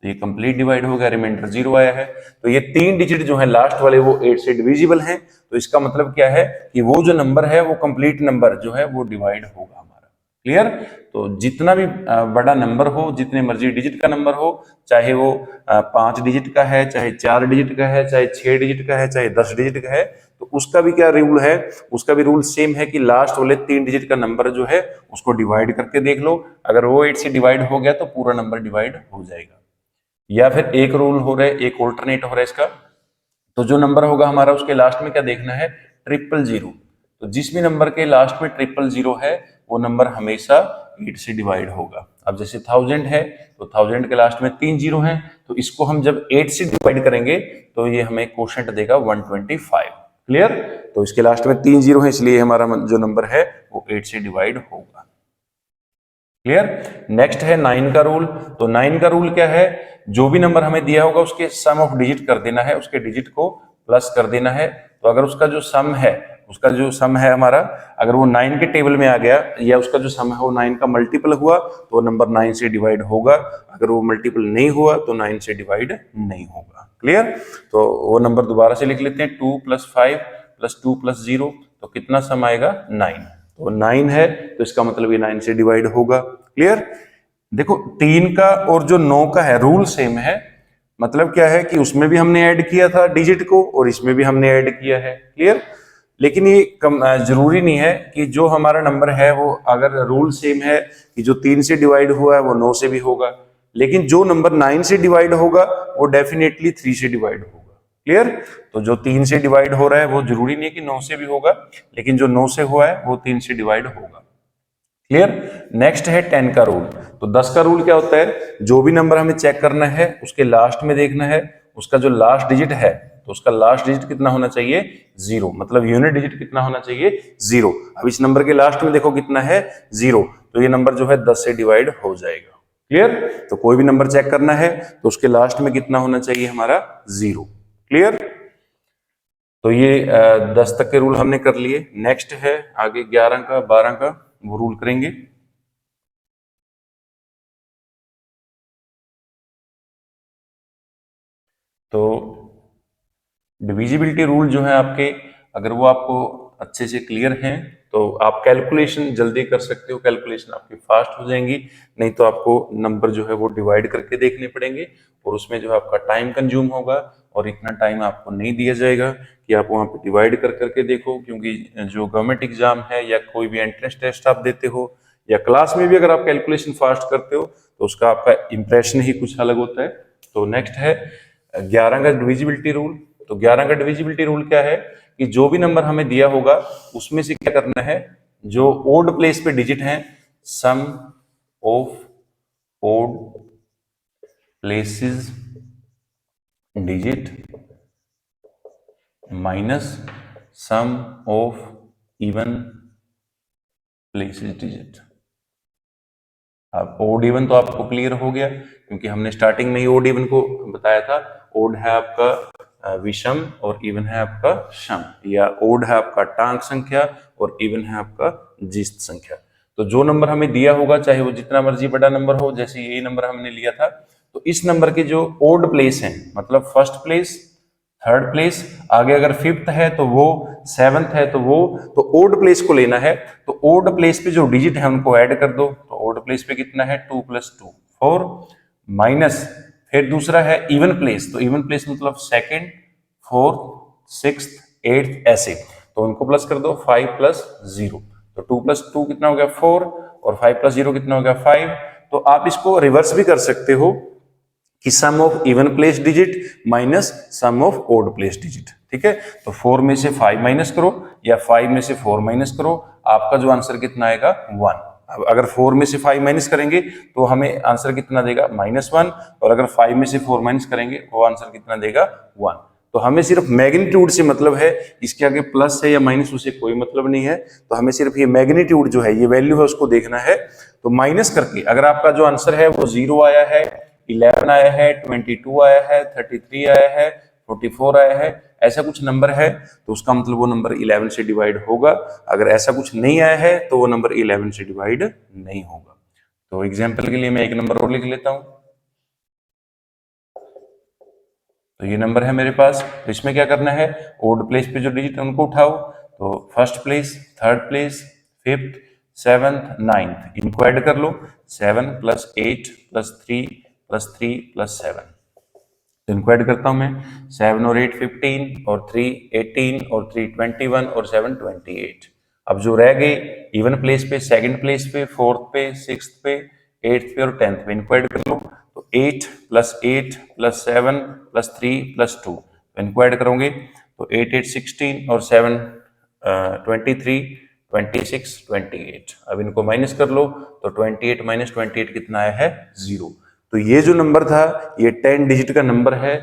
तो ये कंप्लीट डिवाइड हो गया, रिमाइंडर 0 आया है। तो ये 3 डिजिट जो है लास्ट वाले वो 8 से डिविजिबल हैं। तो इसका मतलब क्या है कि वो जो नंबर है वो कंप्लीट नंबर जो है वो डिवाइड होगा हमारा। क्लियर? तो जितना भी बड़ा नंबर हो, जितने मर्जी डिजिट का नंबर हो, चाहे वो 5 डिजिट का है, चाहे 4 डिजिट का है, चाहे 6 डिजिट का है, चाहे 10 डिजिट का है, तो उसका भी क्या रूल है, उसका भी रूल सेम है कि लास्ट वाले 3 डिजिट का नंबर जो है उसको डिवाइड करके देख लो। अगर वो 8 से डिवाइड हो गया तो पूरा नंबर डिवाइड हो जाएगा। या फिर एक रूल हो रहा है, एक ऑल्टरनेट हो रहा है इसका। तो जो नंबर होगा हमारा उसके लास्ट में क्या देखना है, 000। तो जिस भी नंबर के लास्ट में 000 है वो नंबर हमेशा 8 से डिवाइड होगा। अब जैसे 1000 है तो 1000 के लास्ट में 3 जीरो हैं, तो इसको हम जब 8 से डिवाइड करेंगे तो ये हमें क्वोशंट देगा 125। क्लियर? तो इसके लास्ट में 3 जीरो है, इसलिए हमारा जो नंबर है वो 8 से डिवाइड होगा। क्लियर? नेक्स्ट है 9 का रूल। तो 9 का रूल क्या है, जो भी नंबर हमें दिया होगा उसके सम ऑफ डिजिट कर देना है, उसके डिजिट को प्लस कर देना है। तो अगर उसका जो सम है हमारा, अगर वो 9 के टेबल में आ गया, या उसका जो सम है वो 9 का मल्टीपल हुआ तो नंबर 9 से डिवाइड होगा। अगर वो मल्टीपल नहीं हुआ तो 9 से डिवाइड नहीं होगा। क्लियर? तो वो नंबर दोबारा से लिख लेते हैं, 2 + 5 + 2 + 0, तो कितना सम आएगा, 9। तो 9 है तो इसका मतलब ये 9 से डिवाइड होगा। क्लियर? देखो 3 का और जो 9 का है रूल सेम है, मतलब क्या है कि उसमें भी हमने ऐड किया था डिजिट को और इसमें भी हमने ऐड किया है। क्लियर? लेकिन ये जरूरी नहीं है कि जो हमारा नंबर है वो, अगर रूल सेम है कि जो 3 से डिवाइड हुआ है वो 9 से भी होगा, लेकिन जो नंबर 9 से डिवाइड होगा वो डेफिनेटली 3 से डिवाइड होगा। क्लियर? तो जो 3 से डिवाइड हो रहा है वो जरूरी नहीं है कि 9 से भी होगा, लेकिन जो 9 से हुआ है वो 3 से डिवाइड होगा। क्लियर? नेक्स्ट है 10 का रूल। तो 10 का रूल क्या होता है, जो भी नंबर हमें चेक करना है उसके लास्ट में देखना है, उसका जो लास्ट डिजिट है तो उसका लास्ट डिजिट कितना होना चाहिए, 0, मतलब यूनिट डिजिट कितना होना चाहिए, 0। अब इस नंबर के लास्ट में देखो कितना है, 0, तो ये नंबर जो है 10 से डिवाइड हो जाएगा। क्लियर? तो कोई भी नंबर चेक करना है तो उसके लास्ट में कितना होना चाहिए हमारा, 0। क्लियर? तो ये 10 तक के रूल हमने कर लिए। नेक्स्ट है आगे 11 का, 12 का, वो रूल करेंगे। तो डिविजिबिलिटी रूल जो है आपके, अगर वो आपको अच्छे से क्लियर हैं तो आप कैलकुलेशन जल्दी कर सकते हो, कैलकुलेशन आपकी फास्ट हो जाएंगी। नहीं तो आपको नंबर जो है वो डिवाइड करके देखने पड़ेंगे और उसमें जो है आपका टाइम कंज्यूम होगा, और इतना टाइम आपको नहीं दिया जाएगा कि आप वहाँ पे डिवाइड कर करके देखो। क्योंकि जो गवर्नमेंट एग्जाम है या कोई भी एंट्रेंस टेस्ट आप देते हो या क्लास में भी अगर आप कैलकुलेशन फास्ट करते हो तो उसका आपका इंप्रेशन ही कुछ अलग होता है। तो नेक्स्ट है 11 का डिविजिबिलिटी रूल। तो 11 का डिविजिबिलिटी रूल क्या है कि जो भी नंबर हमें दिया होगा उसमें से क्या करना है, जो ओड प्लेस पे डिजिट हैं, sum of odd places digit minus sum of even places digit. अब ओड इवन तो आपको क्लियर हो गया क्योंकि हमने स्टार्टिंग में ही ओड इवन को बताया था। ओड है आपका विषम और इवन है आपका सम, या ओड है आपका टांक संख्या और इवन है आपका जीस्त संख्या। तो जो नंबर हमें दिया होगा चाहे वो जितना मर्जी बड़ा नंबर हो, जैसे यही नंबर हमने लिया था, तो इस नंबर के जो ओड प्लेस हैं, मतलब फर्स्ट प्लेस, थर्ड प्लेस, आगे अगर फिफ्थ है तो वो, सेवंथ है तो वो, तो ओड प्लेस को लेना है। तो ओड प्लेस पे जो डिजिट है उनको ऐड कर दो। तो ओड प्लेस पे कितना है 2 + 2 4 माइनस, फिर दूसरा है इवन प्लेस। तो इवन प्लेस मतलब सेकंड, फोर्थ, सिक्स्थ, एट्थ, ऐसे, तो उनको प्लस कर दो 5 + 0। तो 2 + 2 कितना हो गया 4 और 5 + 0 कितना हो गया 5। तो आप इसको रिवर्स भी कर सकते हो कि sum of even place digit minus sum of odd place digit. ठीक है, तो 4 में से 5 माइनस करो या 5 में से 4 माइनस करो, आपका जो आंसर कितना आएगा 1। अब अगर 4 में से 5 माइनस करेंगे तो हमें आंसर कितना देगा -1, और अगर 5 में से 4 माइनस करेंगे वो आंसर कितना देगा 1। तो हमें सिर्फ मैग्नीट्यूड से मतलब है, इसके आगे प्लस है या माइनस उसे कोई मतलब नहीं है। तो हमें सिर्फ ये मैग्नीट्यूड जो है, ये वैल्यू है, उसको देखना है। तो माइनस करके अगर आपका जो आंसर है वो 0 आया है, 11 आया है, 22 आया है, 33 आया है, 44 आया है, ऐसा कुछ नंबर है, तो उसका मतलब वो नंबर 11 से डिवाइड होगा। अगर ऐसा कुछ नहीं आया है तो वो नंबर 11 से डिवाइड नहीं होगा। तो एग्जाम्पल के लिए मैं एक नंबर और लिख लेता हूं। तो ये नंबर है मेरे पास, तो इसमें क्या करना है, ओड प्लेस पे जो डिजिट है उनको उठाओ। तो first place, third place, fifth, seventh, ninth, इनको ऐड कर लो। 7 + 8 + 3 + 3 + 7, तो इनको ऐड करता हूं मैं। 7 और 8 15 और 3 18 और 3 21 और 7 28। अब जो रह गए इवन प्लेस पे, सेकंड प्लेस पे, फोर्थ पे, सिक्स्थ पे, एट्थ पे और 10th पे, इनको ऐड कर लो। तो 8 + 8 + 7 + 3 + 2, तो इनको ऐड करोगे तो 8 8 16 और 7 23 26 28। अब इनको माइनस कर लो तो 28 - 28 कितना आया है 0। तो ये जो नंबर था ये 10 डिजिट का नंबर है।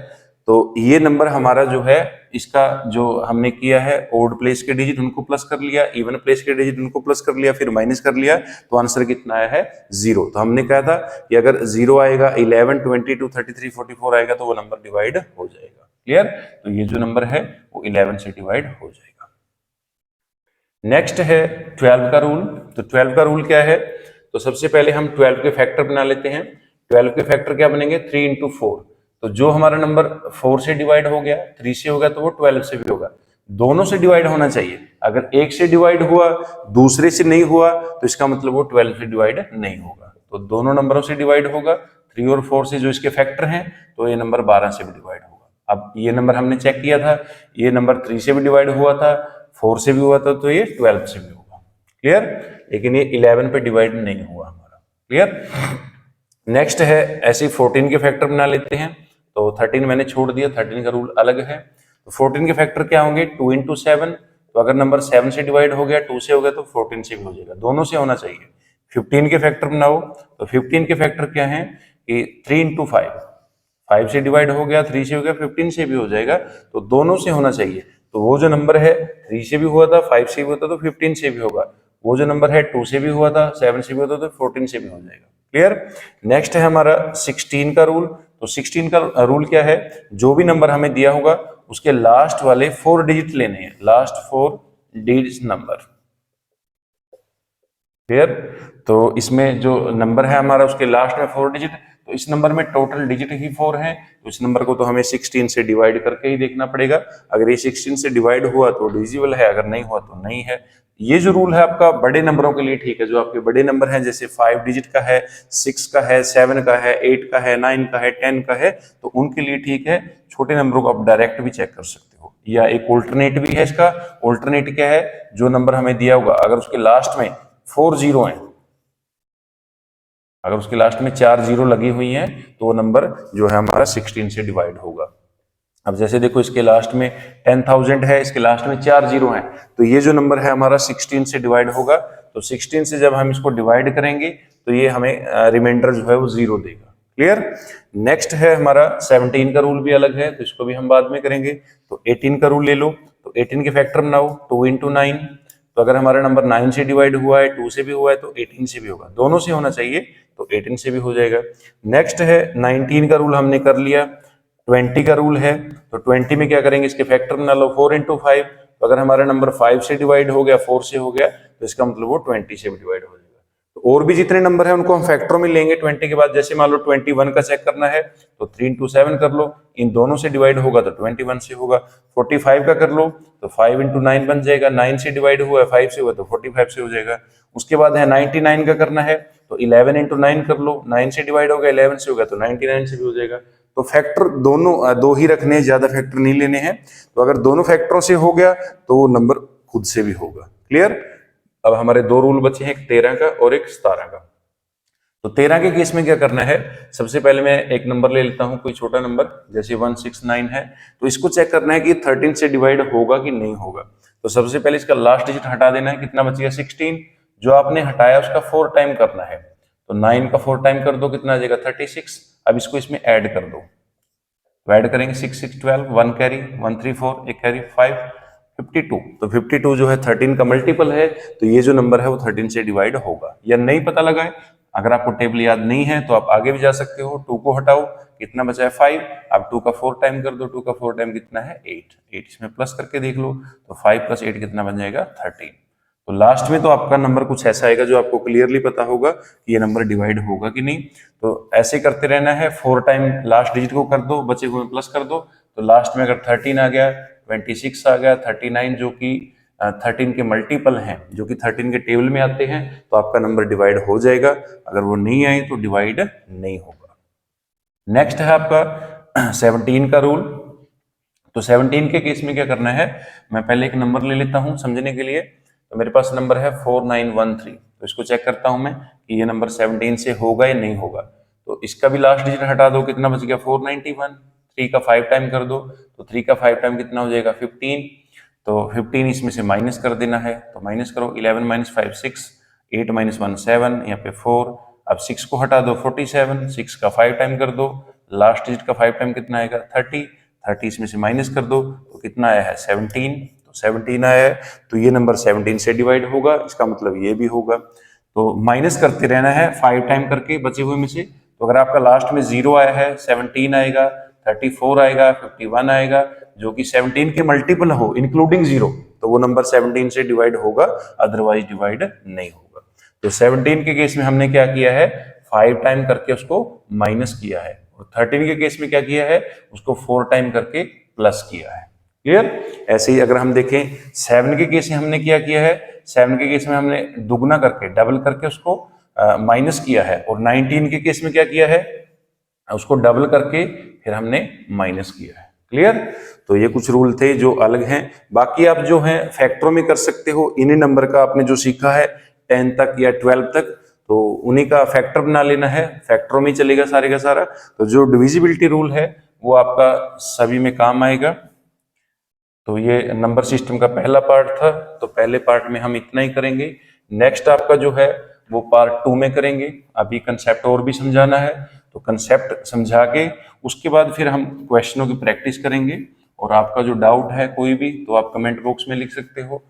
तो ये नंबर हमारा जो है, इसका जो हमने किया है, ओड प्लेस के डिजिट उनको प्लस कर लिया, इवन प्लेस के डिजिट उनको प्लस कर लिया, फिर माइनस कर लिया, तो आंसर कितना आया है 0। तो हमने कहा था कि अगर 0 आएगा, 11 22 33 44 आएगा तो वो नंबर डिवाइड हो जाएगा। क्लियर? तो ये जो नंबर है वो 11 से डिवाइड हो जाएगा। नेक्स्ट है 12 का रूल। तो 12 का रूल क्या है, तो सबसे पहले हम 12 के फैक्टर बना लेते हैं। 12 के फैक्टर क्या बनेंगे 3 × 4। तो जो हमारा नंबर 4 से डिवाइड हो गया, 3 से हो गया, तो वो 12 से भी होगा। दोनों से डिवाइड होना चाहिए। अगर एक से डिवाइड हुआ, दूसरे से नहीं हुआ, तो इसका मतलब वो 12 से डिवाइड नहीं होगा। तो दोनों नंबरों से डिवाइड होगा। 3 और 4 से जो इसके फैक्टर हैं, तो ये नंबर 12 से भी डिवाइड होगा। अब ये नंबर हमने चेक किया था, ये नंबर 3 से भी डिवाइड हुआ था, 4 से भी हुआ था, तो ये 12 से भी होगा। क्लियर? लेकिन ये 11 पे डिवाइड नहीं हुआ हमारा। क्लियर? नेक्स्ट है ऐसे 14 के फैक्टर बना लेते हैं। तो 13 मैंने छोड़ दिया, 13 का रूल अलग है। तो 14 के फैक्टर क्या होंगे 2 × 7। तो अगर नंबर 7 से डिवाइड हो गया, 2 से हो गया, तो 14 से भी हो जाएगा, दोनों से होना चाहिए। 15 के फैक्टर बनाओ। तो 15 के फैक्टर क्या है कि 3 × 5। 5 से डिवाइड हो गया, 3 से हो गया, 15 से भी हो जाएगा, तो दोनों से होना चाहिए। तो वो जो नंबर है 3 से भी हुआ था, 5 से भी हुआ था, तो 15 से भी होगा। वो जो नंबर है 2 से भी हुआ था, 7 से भी हुआ था, तो 14 से भी हो जाएगा। क्लियर? नेक्स्ट है हमारा 16 का रूल। तो 16 का रूल क्या है, जो भी नंबर हमें दिया होगा उसके लास्ट वाले 4 डिजिट लेने हैं, लास्ट 4 डिजिट नंबर। क्लियर? तो इसमें जो नंबर है हमारा उसके लास्ट में 4 डिजिट, तो इस नंबर में टोटल डिजिट ही 4 हैं, तो इस नंबर को तो हमें 16 से डिवाइड करके ही देखना पड़ेगा। अगर ये 16 से डिवाइड हुआ तो डिविजिबल है, अगर नहीं हुआ तो नहीं है। ये जो रूल है आपका बड़े नंबरों के लिए ठीक है। जो आपके बड़े नंबर हैं, जैसे 5 डिजिट का है, 6 का है, 7 का है, 8 का है, 9 का है, 10 का है, तो उनके लिए ठीक है। छोटे नंबरों को आप डायरेक्ट भी चेक कर सकते हो, या एक ऑल्टरनेट भी है इसका। ऑल्टरनेट क्या है, जो नंबर हमें दिया होगा अगर उसके लास्ट में 4 जीरो हैं, अगर उसके लास्ट में 4 जीरो लगी हुई हैं, तो वो नंबर जो है हमारा 16 से डिवाइड होगा। अब जैसे देखो इसके लास्ट में 10,000 है, इसके लास्ट में 4 जीरो हैं, तो ये जो नंबर है हमारा 16 से डिवाइड होगा। तो 16 से जब हम इसको डिवाइड करेंगे तो ये हमें रिमाइंडर जो है वो 0 देगा। क्लियर? नेक्स्ट है हमारा 17 का रूल भी अलग है, तो इसको भी हम बाद में करेंगे। तो 18 का रूल ले लो। तो 18 के फैक्टर बनाओ, 2 × 9। तो अगर हमारा नंबर 9 से डिवाइड हुआ है, 2 से भी हुआ है, तो 18 से भी होगा, दोनों से होना चाहिए, तो 18 से भी हो जाएगा। नेक्स्ट है 19 का रूल हमने कर लिया। 20 का रूल है, तो 20 में क्या करेंगे, इसके फैक्टर बना लो, 4 × 5। तो अगर हमारा नंबर 5 से डिवाइड हो गया, 4 से हो गया, तो इसका मतलब वो 20 से भी डिवाइड हो जाएगा। तो और भी जितने नंबर है उनको हम फैक्टरों में लेंगे 20 के बाद। जैसे मान लो 21 का चेक करना है तो 3 into 7 कर लो, इन दोनों से डिवाइड होगा तो 21 से होगा। 45 का कर लो तो 5 into 9 बन जाएगा, 9 से डिवाइड हुआ है 5 से हुआ तो 45 से हो जाएगा। उसके बाद है 99 का करना है तो 11 into 9 कर लो, 9 से डिवाइड होगा 11 से होगा तो 99 से भी हो जाएगा। तो फैक्टर दोनों दो ही रखने हैं, ज्यादा फैक्टर नहीं लेने हैं। तो अगर दोनों फैक्टरों से हो गया तो वो नंबर खुद से भी होगा। क्लियर। अब हमारे दो रूल बचे हैं, एक 13 का और एक 17 का। तो 13 के केस में क्या करना है, सबसे पहले मैं एक नंबर ले लेता हूं, कोई छोटा नंबर जैसे 169 है, तो इसको चेक करना है कि 13 से डिवाइड होगा कि नहीं होगा। तो सबसे पहले इसका लास्ट डिजिट हटा देना है, कितना बच गया 16। जो आपने हटाया उसका 4 टाइम करना है, तो 9 का 4 टाइम कर दो, कितना आ जाएगा 36। अब इसको इसमें ऐड कर दो, तो ऐड करेंगे 6 6 12, 1 कैरी 1 3 4, एक कैरी 5 52। तो 52 जो है 13 का मल्टीपल है, तो ये जो नंबर है वो 13 से डिवाइड होगा या नहीं पता लगा है। अगर आपको टेबल याद नहीं है तो आप आगे भी जा सकते हो। 2 को हटाओ, कितना बचा है 5। अब 2 का 4 टाइम कर दो, 2 का 4 टाइम कितना है 8। 8 इसमें प्लस करके देख लो, तो 5 + 8 कितना बन जाएगा 13। तो लास्ट में तो आपका नंबर कुछ ऐसा आएगा जो आपको क्लियरली पता होगा कि ये नंबर डिवाइड होगा कि नहीं। तो ऐसे करते रहना है, 4 टाइम लास्ट डिजिट को कर दो, बचे हुए प्लस कर दो। तो लास्ट में अगर 13 आ गया, 26 आ गया, 39 जो कि 13 के मल्टीपल हैं, जो कि 13 के टेबल में आते हैं, तो आपका नंबर डिवाइड हो जाएगा। अगर वो नहीं आए तो डिवाइड नहीं होगा। नेक्स्ट है आपका 17 का रूल। तो 17 के केस में क्या करना है, मैं पहले एक नंबर ले लेता हूं समझने के लिए। तो मेरे पास नंबर है 4913। तो इसको चेक करता हूं मैं कि ये नंबर 17 से होगा या नहीं होगा। तो इसका भी लास्ट डिजिट हटा दो, कितना बच गया 491। 3 का 5 टाइम कर दो, तो 3 का 5 टाइम कितना हो जाएगा 15। तो 15 इसमें से माइनस कर देना है, तो माइनस करो, 11 - 5 6, 8 - 1 7, यहाँ पे 4। अब 6 को हटा दो 47, 6 का 5 टाइम कर दो, लास्ट डिजिट का 5 टाइम कितना आएगा 30। 30 इसमें से माइनस कर दो, तो कितना आया है 17। तो 17 आया है, तो ये नंबर 17 से डिवाइड होगा, इसका मतलब ये भी होगा। तो माइनस करते रहना है 5 टाइम करके बचे हुए में से। तो अगर आपका लास्ट में 0 आया है, 17 आएगा, 34 आएगा, 51 आएगा, जो कि 17 के मल्टीपल हो इंक्लूडिंग 0, तो वो नंबर 17 से डिवाइड होगा, अदरवाइज डिवाइड नहीं होगा। तो 17 के केस में हमने क्या किया है, 5 टाइम करके उसको माइनस किया है, और 13 के केस में क्या किया है, उसको 4 टाइम करके प्लस किया है। क्लियर। ऐसे ही अगर हम देखें 7 के केस में हमने क्या किया है, 7 के केस में हमने दुगना करके डबल करके उसको माइनस किया है, और 19 के केस में क्या किया है, उसको डबल करके फिर हमने माइनस किया है। क्लियर। तो ये कुछ रूल थे जो अलग हैं। बाकी आप जो है फैक्टरों में कर सकते हो, इन्हीं नंबर का आपने जो सीखा है 10 तक या 12 तक, तो उन्हीं का फैक्टर बना लेना है, फैक्टरों में चलेगा सारे का सारा। तो जो डिविजिबिलिटी रूल है वो आपका सभी में काम आएगा। तो ये नंबर सिस्टम का पहला पार्ट था, तो पहले पार्ट में हम इतना ही करेंगे। नेक्स्ट आपका जो है वो पार्ट 2 में करेंगे। अभी कंसेप्ट और भी समझाना है, तो कंसेप्ट समझा के उसके बाद फिर हम क्वेश्चनों की प्रैक्टिस करेंगे। और आपका जो डाउट है कोई भी, तो आप कमेंट बॉक्स में लिख सकते हो,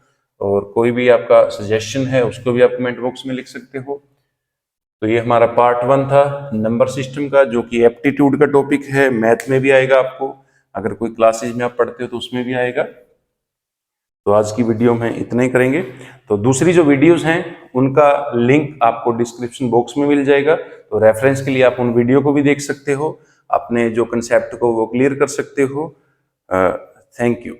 और कोई भी आपका सजेशन है उसको भी आप कमेंट बॉक्स में लिख सकते हो। तो ये हमारा पार्ट 1 था नंबर सिस्टम का, जो कि एप्टीट्यूड का टॉपिक है, मैथ में भी आएगा आपको, अगर कोई क्लासेज में आप पढ़ते हो तो उसमें भी आएगा। तो आज की वीडियो में इतना ही करेंगे। तो दूसरी जो वीडियोस हैं उनका लिंक आपको डिस्क्रिप्शन बॉक्स में मिल जाएगा, तो रेफरेंस के लिए आप उन वीडियो को भी देख सकते हो, अपने जो कंसेप्ट को वो क्लियर कर सकते हो। Thank you.